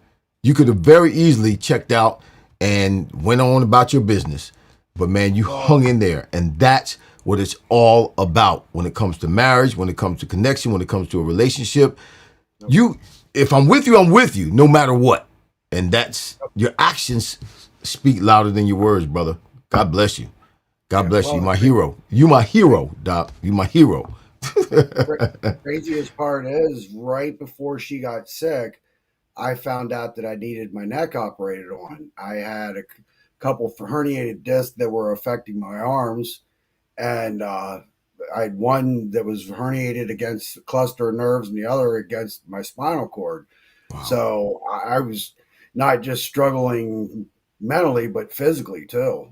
You could have very easily checked out and went on about your business. But man, you hung in there, and that's what it's all about when it comes to marriage, when it comes to connection, when it comes to a relationship. If I'm with you, no matter what. And that's, your actions speak louder than your words, brother. God bless you. God bless you. My hero. You my hero, Doc. You my hero. Craziest part is, right before she got sick, I found out that I needed my neck operated on. I had a couple of herniated discs that were affecting my arms, and I had one that was herniated against a cluster of nerves and the other against my spinal cord. Wow. So I was not just struggling mentally, but physically too.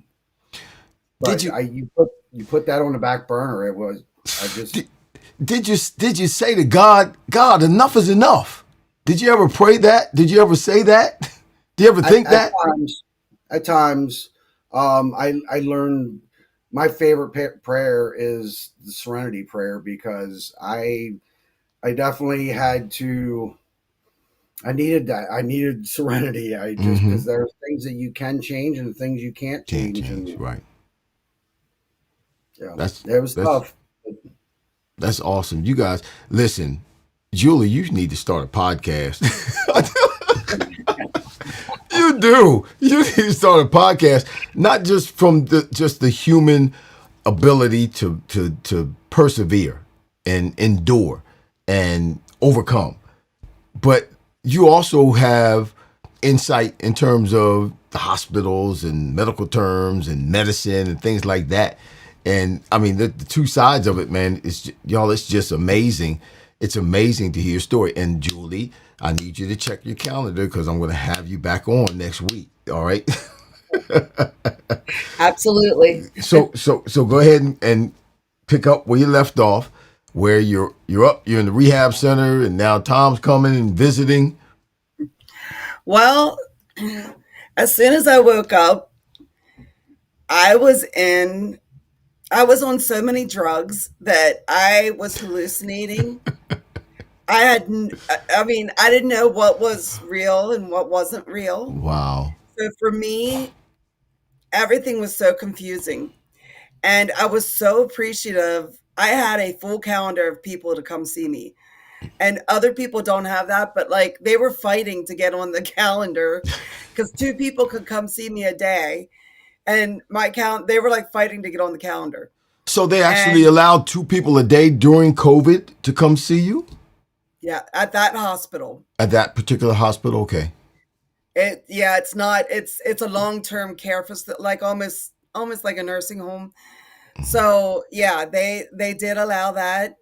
Did But you you put that on the back burner. It was I just did you say to God, God, enough is enough? Did you ever pray that? Did you ever say that? Do you ever think that? at times I learned my favorite prayer is the Serenity Prayer because I definitely had to. I needed that. I needed serenity. I just Mm-hmm. because there are things that you can change and things you can't Can't change, change, and right? yeah, That's it was that's tough. that's awesome. You guys, listen, Julie, you need to start a podcast. You do. You need to start a podcast, not just from the human ability to persevere and endure and overcome, but you also have insight in terms of the hospitals and medical terms and medicine and things like that. And I mean, the two sides of it, man, y'all, it's just amazing. It's amazing to hear your story. And Julie, I need you to check your calendar because I'm going to have you back on next week. All right. Absolutely. So go ahead and pick up where you left off, where you're in the rehab center, and now Tom's coming and visiting. Well, as soon as I woke up, I was in I was on so many drugs that I was hallucinating. I mean, I didn't know what was real and what wasn't real. Wow. So for me, everything was so confusing. And I was so appreciative. I had a full calendar of people to come see me. And other people don't have that, but like they were fighting to get on the calendar because two people could come see me a day. And they were like fighting to get on the calendar. So they actually And allowed 2 people a day during COVID to come see you yeah, at that hospital. at that particular hospital. Okay. It's not, it's a long-term care facility, like almost like a nursing home. So yeah, they did allow that.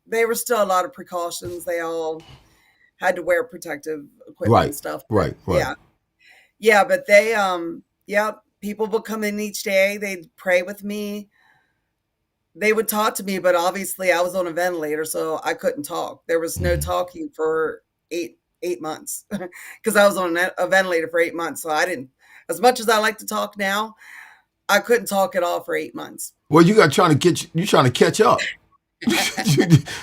They were still a lot of precautions. They all had to wear protective equipment and Right. stuff. But Right. Right. yeah. Yeah, but yeah, people would come in each day, they'd pray with me. They would talk to me, but obviously I was on a ventilator, so I couldn't talk. There was no Mhm. talking for 8 months because I was on a ventilator for 8 months. So I didn't, as much as I like to talk now, I couldn't talk at all for 8 months. Well, you trying to catch up.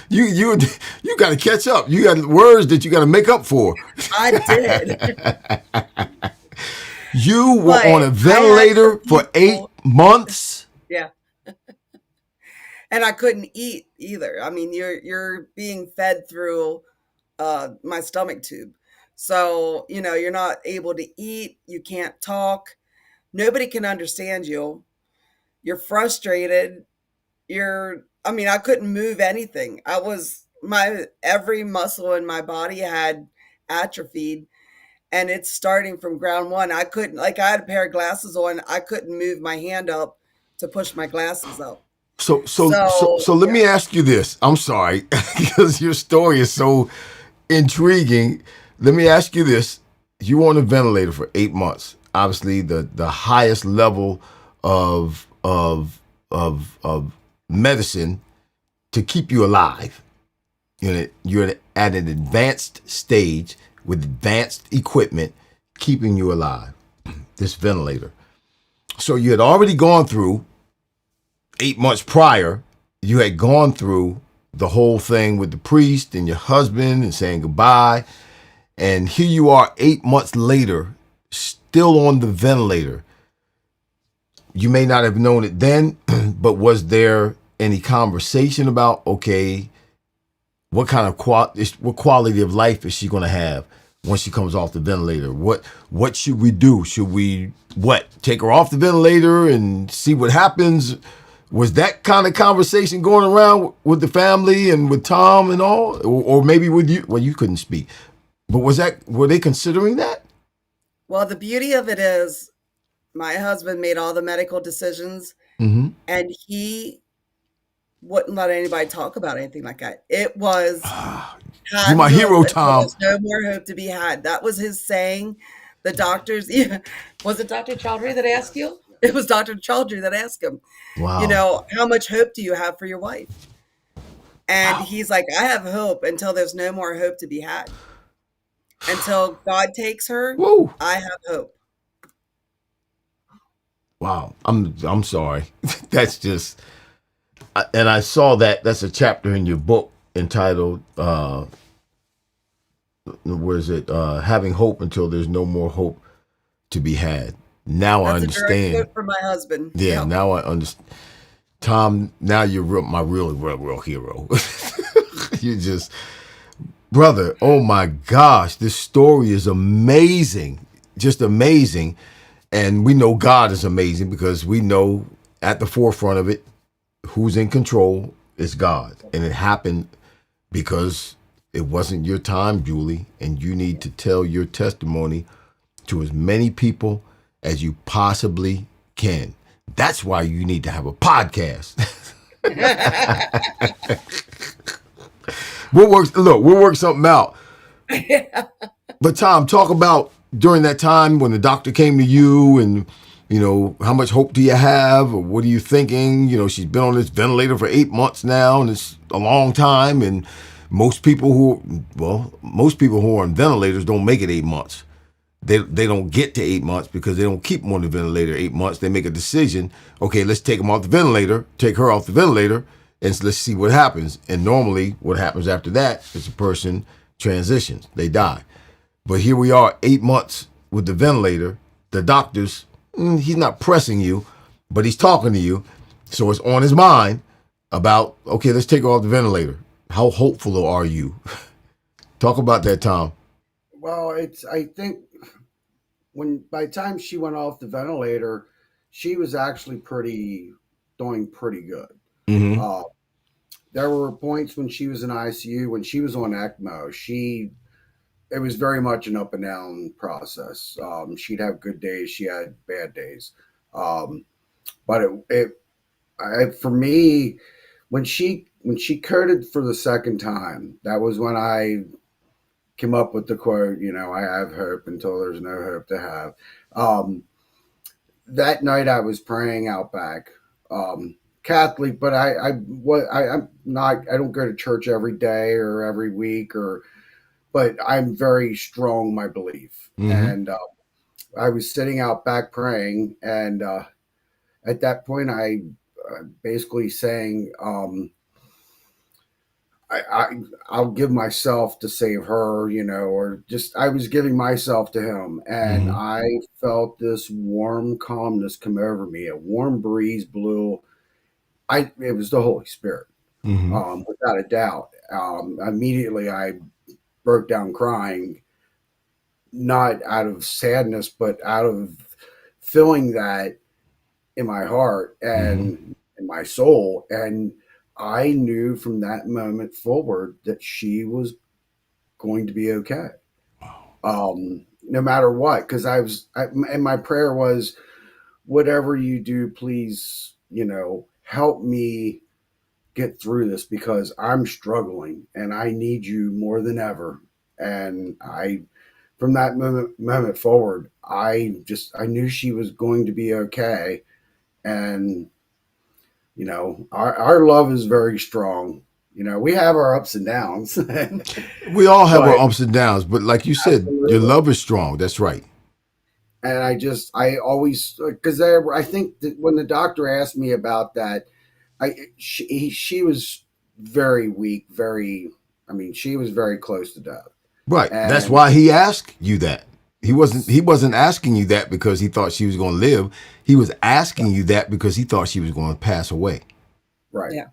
you, you you got to catch up. You got words that you got to make up for. I did, You were but on a I had ventilator some for eight people, months. yeah, and I couldn't eat either. I mean, you're being fed through my stomach tube, so you're not able to eat. You can't talk. Nobody can understand you. You're frustrated. I mean, I couldn't move anything. My every muscle in my body had atrophied, and it's starting from ground one. I couldn't, like, I had a pair of glasses on. I couldn't move my hand up to push my glasses up. So So let yeah. me ask you this. I'm sorry because your story is so intriguing. Let me ask you this. You were on a ventilator for 8 months. Obviously the highest level of medicine to keep you alive. You're at an advanced stage with advanced equipment keeping you alive. This ventilator. So you had already gone through 8 months prior. You had gone through the whole thing with the priest and your husband and saying goodbye. And here you are 8 months later, still on the ventilator. You may not have known it then, but was there any conversation about, okay, what kind of what quality of life is she going to have once she comes off the ventilator? What should we do? Should we take her off the ventilator and see what happens? Was that kind of conversation going around with the family and with Tom and all, or maybe with you? Well, you couldn't speak, but were they considering that? Well, the beauty of it is my husband made all the medical decisions, Mm-hmm. and he wouldn't let anybody talk about anything like that. It was You had my hope hero, until Tom. there's no more hope to be had. That was his saying. The doctors, yeah, was it Dr. Chowdhury that asked you? It was Dr. Chowdhury that asked him, Wow. how much hope do you have for your wife? And he's like, I have hope until there's no more hope to be had. Until God takes her, Woo. I have hope. Wow. I'm sorry. That's just and I saw that's a chapter in your book entitled where is it? Having hope until there's no more hope to be had. Now I That's a direct understand. quote from my husband. Yeah, Yep. now I understand. Tom, now you're my real hero. You just, brother, oh my gosh, this story is amazing. Just amazing. And we know God is amazing because we know at the forefront of it, who's in control is God. And it happened because it wasn't your time, Julie, and you need to tell your testimony to as many people as you possibly can. That's why you need to have a podcast. We'll work something out. But Tom, talk about during that time when the doctor came to you and, how much hope do you have or what are you thinking? She's been on this ventilator for 8 months now and it's a long time. And most people who are on ventilators don't make it 8 months. They don't get to 8 months because they don't keep them on the ventilator 8 months. They make a decision. Okay, let's take them off the ventilator, take her off the ventilator, and let's see what happens. And normally what happens after that is the person transitions. They die. But here we are 8 months with the ventilator. The doctor's, he's not pressing you, but he's talking to you. So it's on his mind about, okay, let's take her off the ventilator. How hopeful are you? Talk about that, Tom. Well, I think by the time she went off the ventilator, she was actually doing pretty good. Mm-hmm. There were points when she was in ICU, when she was on ECMO, it was very much an up and down process. She'd have good days, she had bad days. But for me, when she coded for the second time, that was when I came up with the quote, I have hope until there's no hope to have. That night I was praying out back, Catholic, but I'm not, I don't go to church every day or every week but I'm very strong, my belief. Mm-hmm. And I was sitting out back praying. And at that point I basically saying, I'll give myself to save her, or just I was giving myself to him, and Mm-hmm. I felt this warm calmness come over me. A warm breeze blew. It was the Holy Spirit, Mm-hmm. without a doubt. Immediately, I broke down crying, not out of sadness, but out of feeling that in my heart Mm-hmm. and in my soul, and I knew from that moment forward that she was going to be okay. No matter what, because and my prayer was, whatever you do, please, help me get through this because I'm struggling and I need you more than ever. And from that moment forward, I knew she was going to be okay. And, our love is very strong. We have our ups and downs. We all have our But ups and downs, but like you said, your absolutely. love is strong. That's right. And I always, because I think that when the doctor asked me about that, she was very weak, she was very close to death. Right. That's And why he asked you that. He wasn't asking you that because he thought she was going to live. He was asking you that because he thought she was going to pass away. right. Yeah.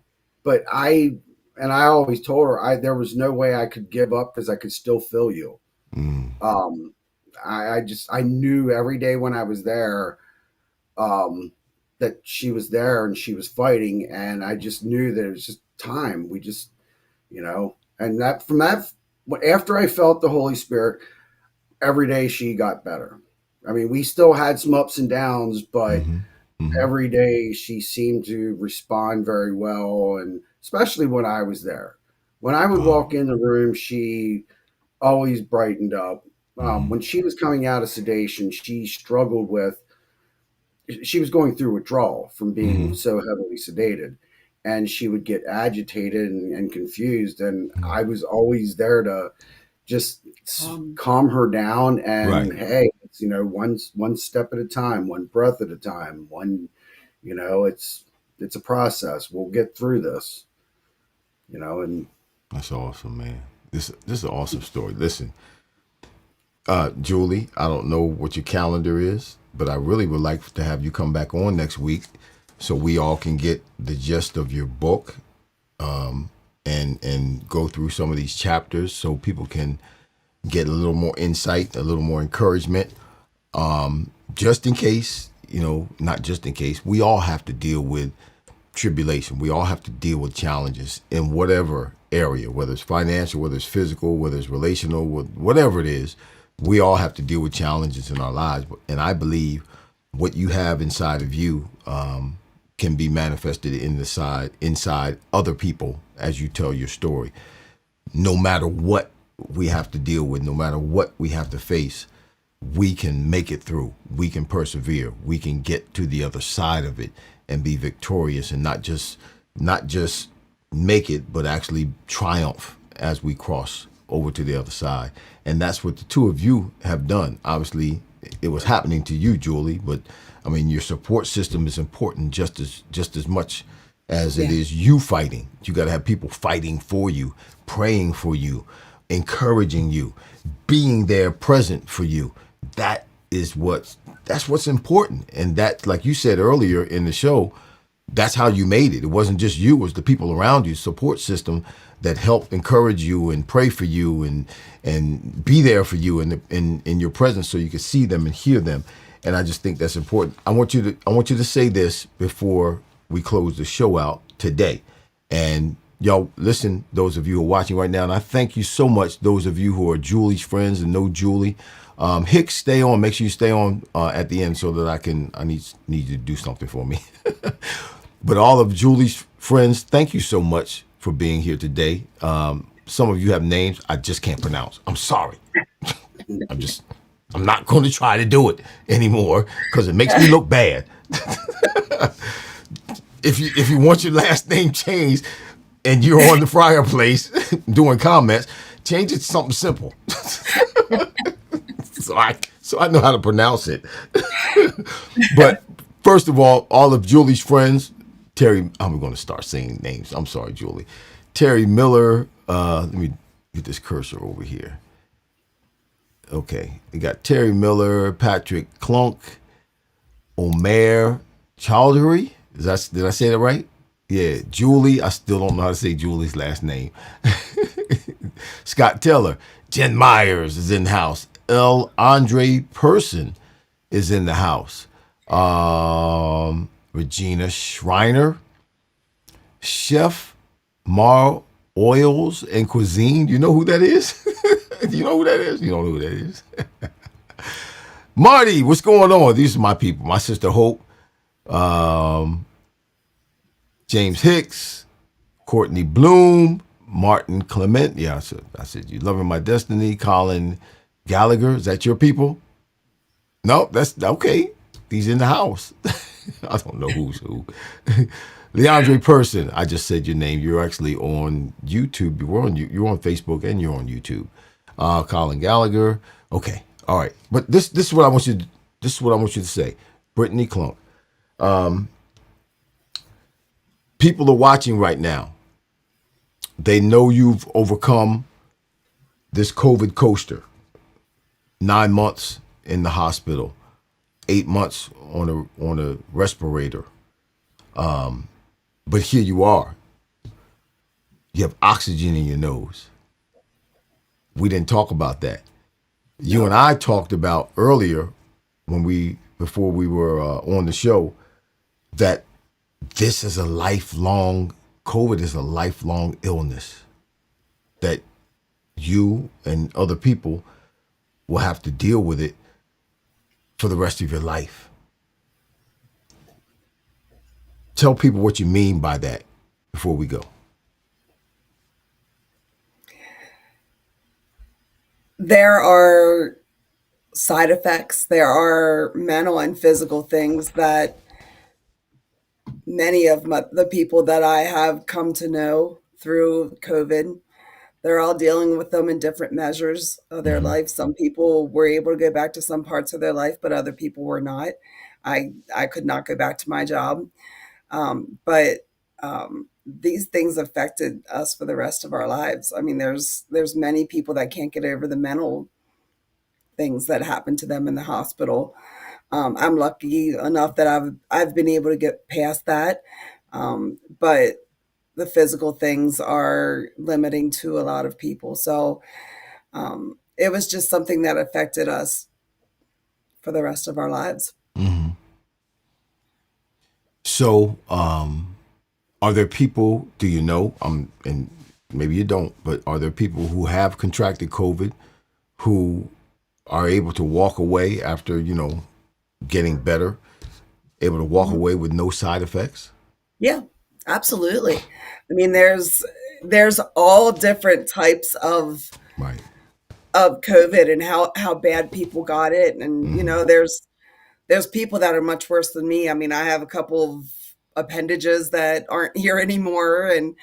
But I always told her there was no way I could give up because I could still feel you. Mm. Um, I knew every day when I was there, that she was there and she was fighting, and I just knew that it was just time. We just, and after I felt the Holy Spirit, every day she got better. I mean, we still had some ups and downs, but Mm-hmm. every day she seemed to respond very well, and especially when I was there. When I would Wow. walk in the room, she always brightened up. When she was coming out of sedation, she was going through withdrawal from being Hmm. so heavily sedated, and she would get agitated and confused, and I was always there to just calm her down. Right. And hey, it's, one step at a time, one breath at a time, it's a process. We'll get through this, and That's awesome, man. This is an awesome story. Listen, Julie, I don't know what your calendar is, but I really would like to have you come back on next week so we all can get the gist of your book, and go through some of these chapters so people can get a little more insight, a little more encouragement. Just in case, not just in case, we all have to deal with tribulation. We all have to deal with challenges in whatever area, whether it's financial, whether it's physical, whether it's relational, whatever it is. We all have to deal with challenges in our lives. And I believe what you have inside of you can be manifested inside other people as you tell your story. No matter what we have to deal with, no matter what we have to face, we can make it through. We can persevere. We can get to the other side of it and be victorious, and not just make it, but actually triumph as we cross over to the other side. And that's what the two of you have done. Obviously, it was happening to you, Julie, but I mean, your support system is important just as much as it is you fighting. You got to have people fighting for you, praying for you, encouraging you, being there present for you. That's what's important. And that, like you said earlier in the show, that's how you made it. It wasn't just you, it was the people around you, support system that helped encourage you and pray for you and be there for you in your presence so you could see them and hear them. And I just think that's important. I want you to say this before we close the show out today. And y'all listen, those of you who are watching right now, and I thank you so much, those of you who are Julie's friends and know Julie. Hicks, stay on. Make sure you stay on at the end so that I need you to do something for me. But all of Julie's friends, thank you so much for being here today. Some of you have names I just can't pronounce. I'm sorry. I'm not going to try to do it anymore because it makes me look bad. If you want your last name changed and you're on the Fryer Place doing comments, change it to something simple. So I know how to pronounce it. But first of all of Julie's friends, Terry, I'm going to start saying names. I'm sorry, Julie. Terry Miller. Let me get this cursor over here. Okay. We got Terry Miller, Patrick Clunk, Omer Chowdhury. Did I say that right? Yeah. Julie. I still don't know how to say Julie's last name. Scott Taylor. Jen Myers is in the house. L. Andre Person is in the house. Regina Schreiner. Chef Mar Oils and Cuisine. You know who that is? Do you know who that is? You don't know who that is? Marty, what's going on? These are my people. My sister Hope. James Hicks. Courtney Bloom. Martin Clement. Yeah, I said you loving my destiny. Colin Gallagher. Is that your people? No, that's okay. He's in the house. I don't know who's who. Leandre Person. I just said your name. You're actually on YouTube. You're on Facebook and you're on YouTube. Colin Gallagher. Okay. All right. But this is what I want you to say. Brittany Clunk. People are watching right now. They know you've overcome this COVID coaster. 9 months in the hospital, 8 months on a respirator. But here you are. You have oxygen in your nose. We didn't talk about that. You and I talked about earlier before we were on the show that this is COVID is a lifelong illness that you and other people will have to deal with it for the rest of your life. Tell people what you mean by that before we go. There are side effects. There are mental and physical things that many of the people that I have come to know through COVID, they're all dealing with them in different measures of their Mm-hmm. life. Some people were able to go back to some parts of their life, but other people were not. I could not go back to my job, but these things affected us for the rest of our lives. I mean, there's many people that can't get over the mental things that happened to them in the hospital. I'm lucky enough that I've been able to get past that, but the physical things are limiting to a lot of people. So it was just something that affected us for the rest of our lives. Mm-hmm. So, are there people, do you know, and maybe you don't, but are there people who have contracted COVID who are able to walk away after, getting better, able to walk Mhm. away with no side effects? Yeah, absolutely. I mean, there's all different types Right. of COVID and how bad people got it, and Mm-hmm. there's people that are much worse than me. I mean, I have a couple of appendages that aren't here anymore, and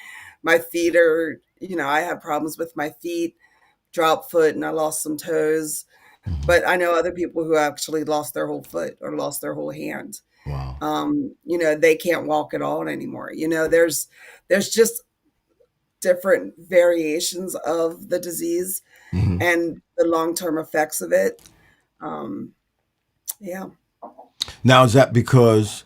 my feet are, I have problems with my feet, drop foot, and I lost some toes. Mm-hmm. But I know other people who actually lost their whole foot or lost their whole hand. Wow. They can't walk at all anymore. There's just different variations of the disease Mm-hmm. and the long-term effects of it. Um, yeah. Now, is that because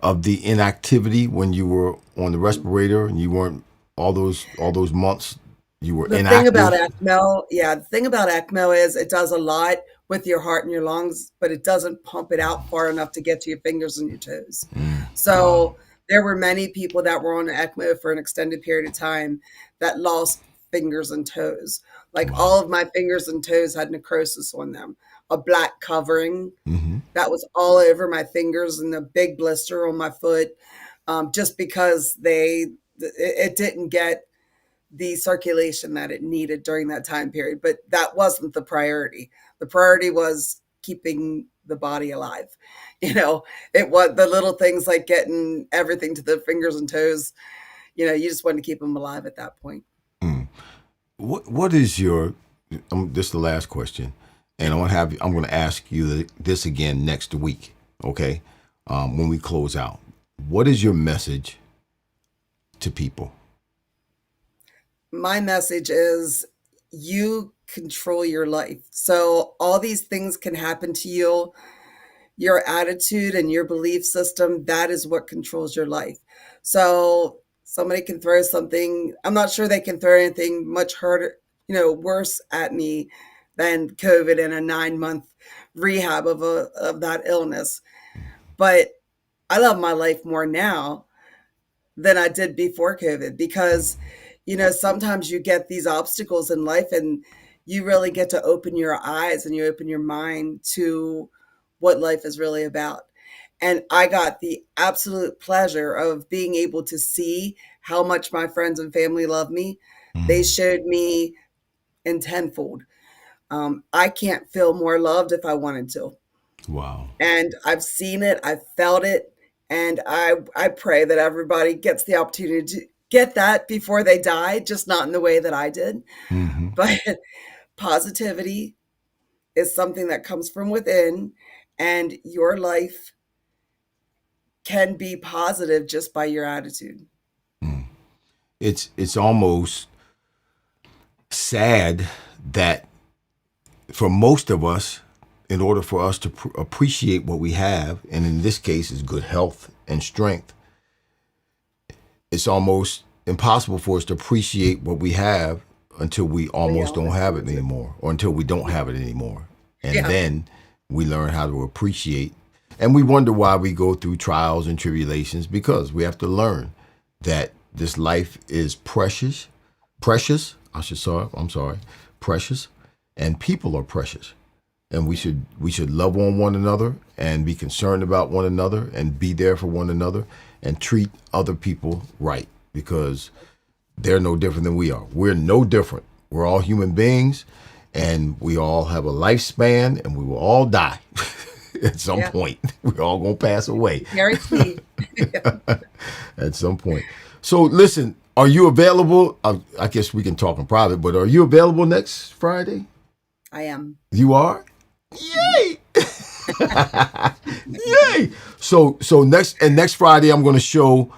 of the inactivity when you were on the respirator and you weren't all those months you were The thing about inactive? ECMO, yeah, the thing about ECMO is it does a lot with your heart and your lungs, but it doesn't pump it out far enough to get to your fingers and your toes. Wow. So there were many people that were on ECMO for an extended period of time that lost fingers and toes. Like Wow. all of my fingers and toes had necrosis on them, a black covering Mm-hmm. that was all over my fingers and a big blister on my foot, just because it didn't get the circulation that it needed during that time period. But that wasn't the priority. The priority was keeping the body alive. It was the little things like getting everything to the fingers and toes. You just wanted to keep them alive at that point. Mm. What is your? This is the last question, and I'm going to ask you this again next week. Okay, when we close out, what is your message to people? My message is you control your life. So all these things can happen to you. Your attitude and your belief system, that is what controls your life. So somebody can throw something, I'm not sure they can throw anything much harder, worse at me than COVID and a 9-month rehab of that illness. But I love my life more now than I did before COVID because, sometimes you get these obstacles in life and you really get to open your eyes and you open your mind to what life is really about. And I got the absolute pleasure of being able to see how much my friends and family love me. They Mm. showed me in tenfold. I can't feel more loved if I wanted to. Wow. And I've seen it, I've felt it, and I pray that everybody gets the opportunity to get that before they die, just not in the way that I did. Mm-hmm. But positivity is something that comes from within, and your life can be positive just by your attitude. Mm. It's almost sad that for most of us, in order for us to appreciate what we have, and in this case is good health and strength, it's almost impossible for us to appreciate what we have until we The almost don't have it opposite. anymore, or until we don't have it anymore. And Yeah. then we learn how to appreciate. And we wonder why we go through trials and tribulations, because we have to learn that this life is precious, I'm sorry, precious, and people are precious. and we should love on one another and be concerned about one another and be there for one another and treat other people right, because they're no different than we are. We're no different. We're all human beings, and we all have a lifespan, and we will all die at some point. We're all gonna pass away. Guaranteed. At some point. So listen, are you available? I guess we can talk in private, but are you available next Friday? I am. You are? Yay! Yay! So next Friday I'm going to show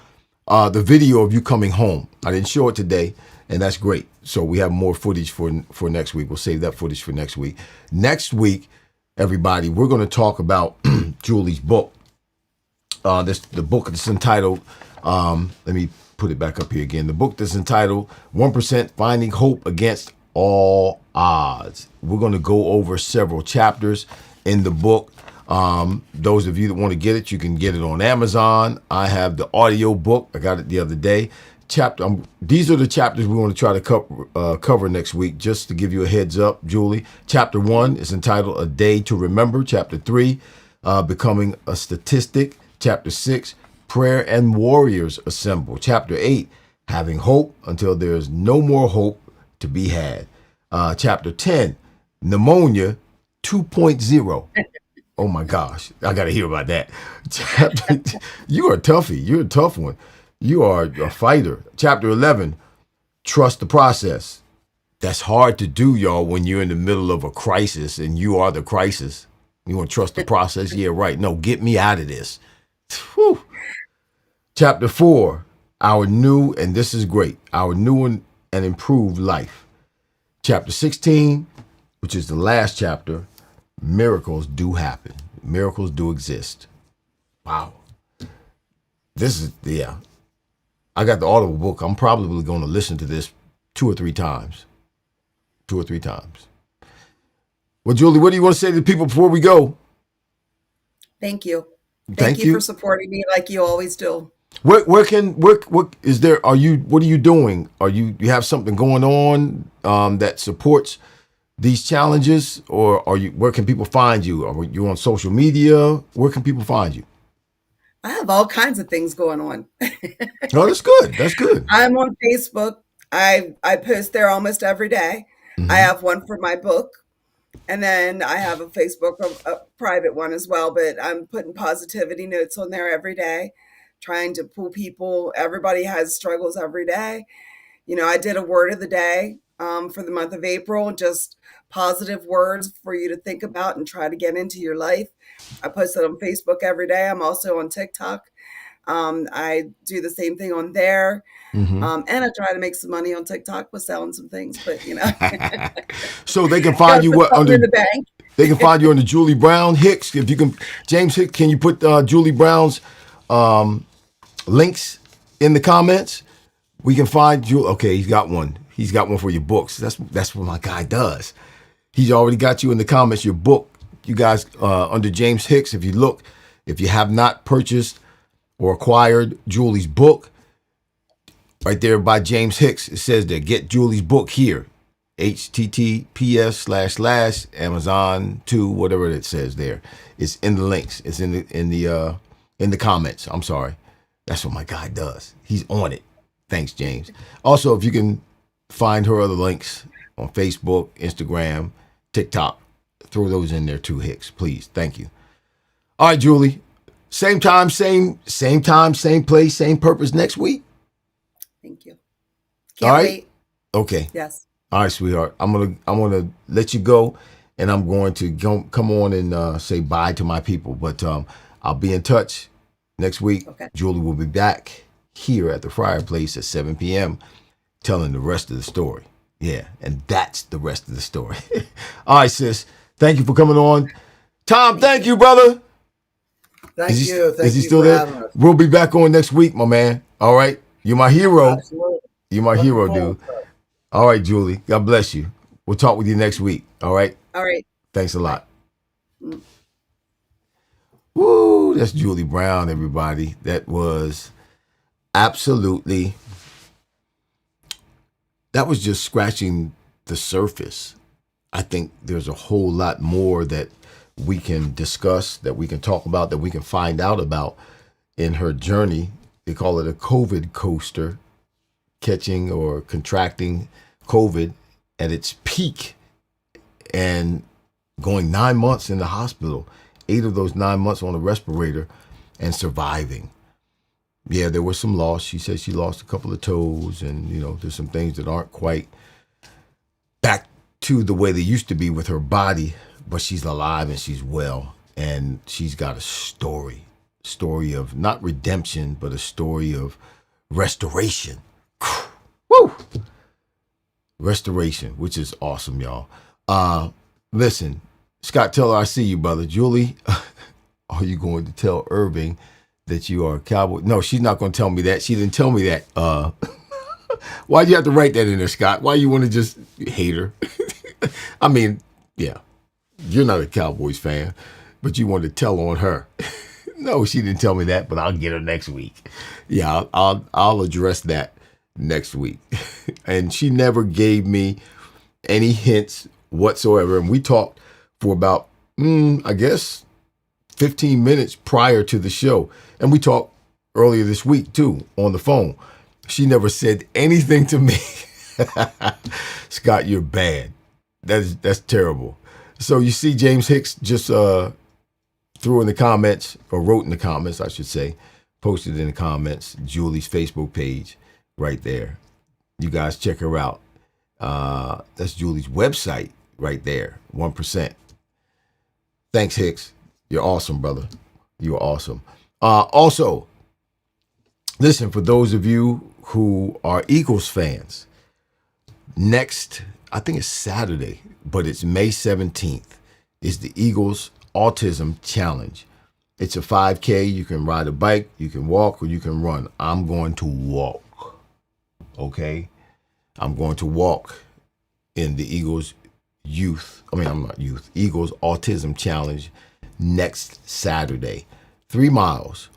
the video of you coming home. I didn't show it today, and that's great. So we have more footage for next week. We'll save that footage for next week. Next week, everybody, we're going to talk about Julie's book. The book that's entitled, let me put it back up here again. The book that's entitled 1% Finding Hope Against All Odds. We're going to go over several chapters in the book. Those of you that want to get it, you can get it on Amazon. I have the audio book. I got it the other day. These are the chapters we want to try to cover next week, just to give you a heads up, Julie. Chapter 1 is entitled A Day to Remember. Chapter 3, Becoming a Statistic. Chapter 6, Prayer and Warriors Assemble. Chapter 8, Having Hope Until There is No More Hope to be had. Chapter 10, Pneumonia 2.0. Oh my gosh, I got to hear about that. You are a toughie. You're a tough one. You are a fighter. Chapter 11, Trust the Process. That's hard to do, y'all, when you're in the middle of a crisis and you are the crisis. You want to trust the process? Yeah, right. No, get me out of this. Whew. Chapter 4, Our New, and this is great, Our New and Improved Life. Chapter 16, which is the last chapter, Miracles Do Happen. Miracles do exist. Wow. This is, yeah. I got the audible book. I'm probably going to listen to this 2 or 3 times. 2 or 3 times. Well, Julie, what do you want to say to the people before we go? Thank you. Thank you for supporting me like you always do. What is there? What are you doing? You have something going on that supports these challenges, or where can people find you? Are you on social media? Where can people find you? I have all kinds of things going on. Oh, that's good. That's good. I'm on Facebook. I post there almost every day. Mm-hmm. I have one for my book. And then I have a Facebook, a private one as well, but I'm putting positivity notes on there every day, trying to pull people. Everybody has struggles every day. You know, I did a word of the day for the month of April, just positive words for you to think about and try to get into your life. I post it on Facebook every day. I'm also on TikTok. I do the same thing on there. Mm-hmm. And I try to make some money on TikTok with selling some things, but you know. So they can find you under the bank. They can find you under Julie Brown Hicks. If you can, James Hicks, can you put Julie Brown's links in the comments? We can find you. Okay, he's got one. He's got one for your books. That's what my guy does. He's already got you in the comments, your book. You guys, under James Hicks, if you have not purchased or acquired Julie's book, right there by James Hicks, it says there, get Julie's book here. https:// Amazon 2, whatever it says there. It's in the links. It's in the comments. I'm sorry. That's what my guy does. He's on it. Thanks, James. Also, if you can find her other links on Facebook, Instagram, TikTok, throw those in there too, Hicks, please. Thank you. All right, Julie. Same time, same place, same purpose next week. Thank you. Can't wait. Okay. Yes. All right, sweetheart. I'm gonna let you go, and I'm going to come on and say bye to my people. But I'll be in touch next week. Okay. Julie will be back here at the Fryar Place at 7 p.m. telling the rest of the story. Yeah, and that's the rest of the story. All right, sis. Thank you for coming on. Tom, thank you, brother. Thank you. Is he still there? We'll be back on next week, my man. All right. You're my hero. Absolutely. You're my hero, dude. All right, Julie. God bless you. We'll talk with you next week. All right. All right. Thanks a lot. Woo, that's Julie Brown, everybody. That was absolutely, that was just scratching the surface I think there's a whole lot more that we can discuss, that we can talk about, that we can find out about in her journey. They call it a COVID coaster, catching or contracting COVID at its peak and going 9 months in the hospital, 8 of those 9 months on a respirator and surviving. Yeah, there was some loss. She said she lost a couple of toes and, there's some things that aren't quite back to the way they used to be with her body, but she's alive and she's well. And she's got a story of not redemption, but a story of restoration. Woo! Restoration, which is awesome, y'all. Listen, Scott Teller, I see you, brother. Julie, are you going to tell Irving that you are a cowboy? No, she's not going to tell me that. She didn't tell me that. Why'd you have to write that in there, Scott? Why you want to just hate her? I mean, yeah, you're not a Cowboys fan, but you wanted to tell on her. No, she didn't tell me that, but I'll get her next week. Yeah, I'll address that next week. And she never gave me any hints whatsoever. And we talked for about, I guess, 15 minutes prior to the show. And we talked earlier this week, too, on the phone. She never said anything to me. Scott, you're bad. That's terrible. So you see James Hicks just threw in the comments, or wrote in the comments, I should say, posted in the comments, Julie's Facebook page right there. You guys check her out. That's Julie's website right there, 1%. Thanks, Hicks. You're awesome, brother. You're awesome. Also, listen, for those of you who are Eagles fans, next, I think it's Saturday, but it's May 17th, is the Eagles Autism Challenge. It's a 5K. You can ride a bike, you can walk, or you can run. I'm going to walk. Okay? I'm going to walk in the Eagles Eagles Autism Challenge next Saturday. 3 miles.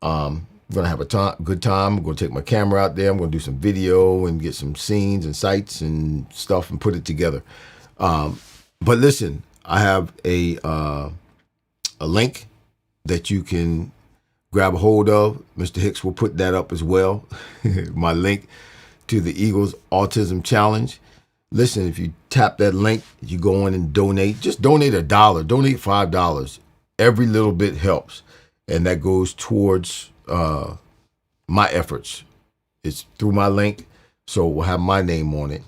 I'm going to have a good time. I'm going to take my camera out there. I'm going to do some video and get some scenes and sights and stuff and put it together. But listen, I have a link that you can grab a hold of. Mr. Hicks will put that up as well. My link to the Eagles Autism Challenge. Listen, if you tap that link, you go in and donate. Just donate $1, donate $5. Every little bit helps. And that goes towards my efforts. It's through my link, so we'll have my name on it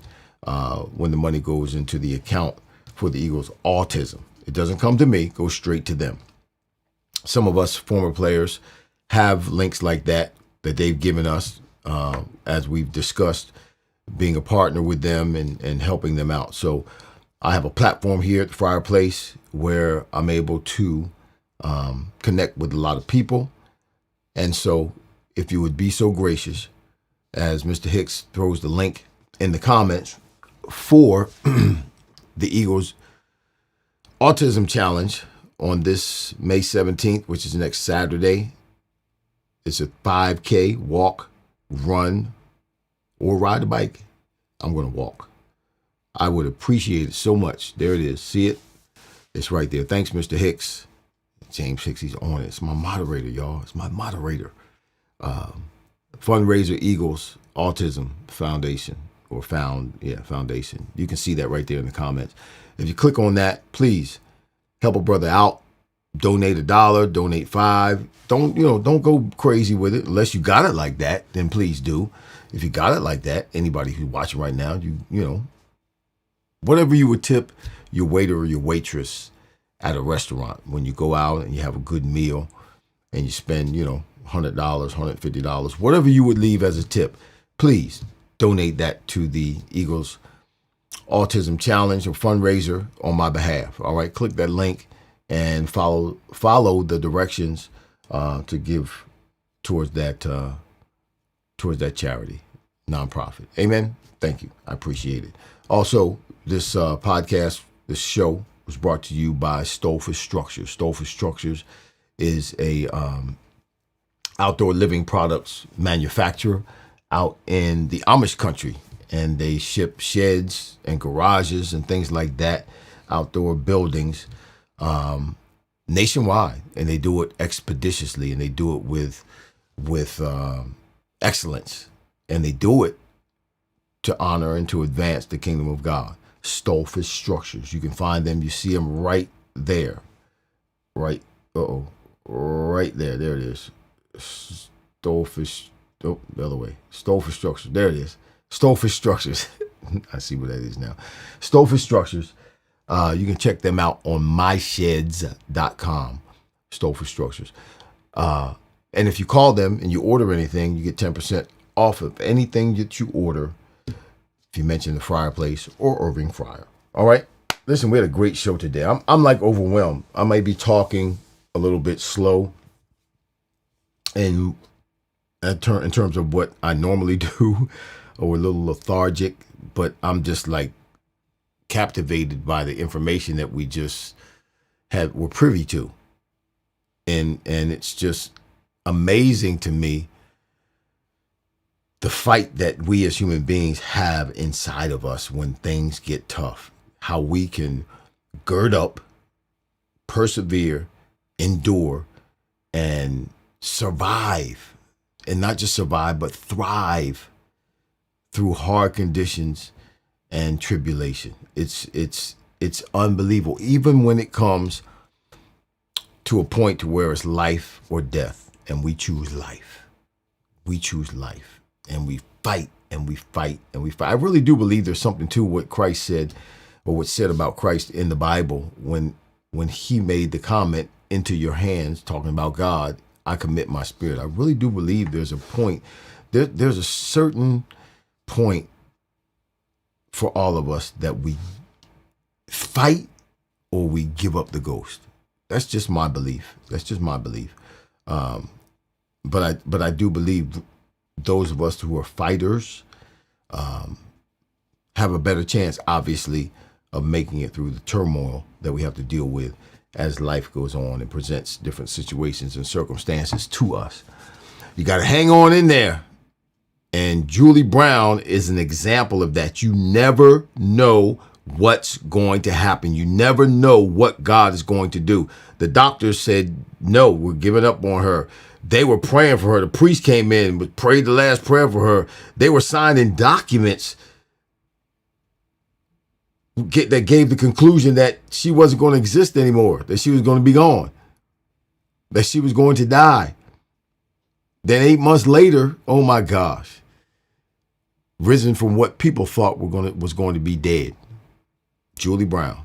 when the money goes into the account for the Eagles Autism. It doesn't come to me, it goes straight to them. Some of us former players have links like that they've given us as we've discussed, being a partner with them and helping them out. So I have a platform here at the Fryar Place where I'm able to connect with a lot of people. And so if you would be so gracious, as Mr. Hicks throws the link in the comments for the Eagles Autism Challenge on this May 17th, which is next Saturday. It's a 5K, walk, run, or ride a bike. I'm going to walk. I would appreciate it so much. There it is. See it? It's right there. Thanks, Mr. Hicks. James Hicks, he's on it. It's my moderator, y'all. It's my moderator. Fundraiser Eagles Autism Foundation, or Foundation. You can see that right there in the comments. If you click on that, please help a brother out. Donate $1, donate $5. Don't go crazy with it unless you got it like that. Then please do. If you got it like that, anybody who's watching right now, whatever you would tip your waiter or your waitress at a restaurant when you go out and you have a good meal and you spend, $100, $150, whatever you would leave as a tip, please donate that to the Eagles Autism Challenge or fundraiser on my behalf. All right, click that link and follow the directions to give towards that charity, nonprofit. Amen. Thank you. I appreciate it. Also, this podcast, this show was brought to you by Stolfus Structures. Stolfus Structures is a outdoor living products manufacturer out in the Amish country. and they ship sheds and garages and things like that, outdoor buildings, nationwide, and they do it expeditiously, and they do it with excellence, and they do it to honor and to advance the kingdom of God. Stolfish Structures. You can find them. You see them right there. Right. Right there. There it is. Stolfish. Oh, the other way. Stolfish Structures. There it is. Stolfish Structures. I see what that is now. Stolfish Structures. You can check them out on mysheds.com. Stolfish Structures. And if you call them and you order anything, you get 10% off of anything that you order if you mention the Fryer Place or Irving Fryer. All right. Listen, we had a great show today. I'm like overwhelmed. I might be talking a little bit slow in terms of what I normally do, or a little lethargic, but I'm just like captivated by the information that we just were privy to. And it's just amazing to me the fight that we as human beings have inside of us when things get tough, how we can gird up, persevere, endure, and survive, and not just survive, but thrive through hard conditions and tribulation. It's unbelievable, even when it comes to a point to where it's life or death, and we choose life. We choose life. And we fight and we fight and we fight. I really do believe there's something to what Christ said, or what's said about Christ in the Bible when he made the comment, into your hands, talking about God, I commit my spirit. I really do believe there's a point. There's a certain point for all of us that we fight or we give up the ghost. That's just my belief. But I do believe those of us who are fighters have a better chance, obviously, of making it through the turmoil that we have to deal with as life goes on and presents different situations and circumstances to us. You got to hang on in there. And Julie Brown is an example of that. You never know what's going to happen. You never know what God is going to do. The doctors said, no, we're giving up on her. They were praying for her. The priest came in and prayed the last prayer for her. They were signing documents that gave the conclusion that she wasn't going to exist anymore, that she was going to be gone, that she was going to die. Then 8 months later, oh my gosh, risen from what people thought was going to be dead. Julie Brown.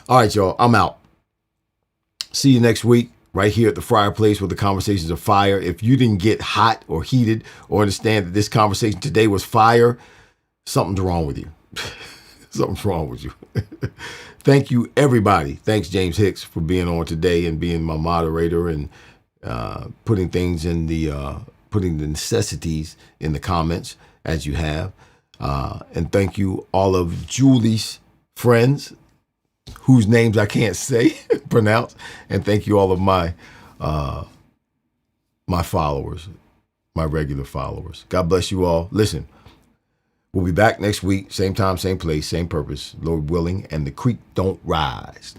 All right, y'all, I'm out. See you next week right here at the Fryer Place, where the conversations are fire. If you didn't get hot or heated or understand that this conversation today was fire, something's wrong with you. Something's wrong with you. Thank you, everybody. Thanks, James Hicks, for being on today and being my moderator and putting the necessities in the comments as you have. And thank you, all of Julie's friends, whose names I can't say, pronounce. And thank you, all of my followers, my regular followers. God bless you all. Listen, we'll be back next week, same time, same place, same purpose, Lord willing, and the creek don't rise.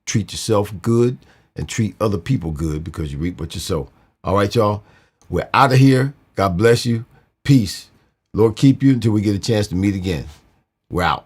Treat yourself good and treat other people good, because you reap what you sow. All right, y'all, we're out of here. God bless you. Peace. Lord keep you until we get a chance to meet again. We're out.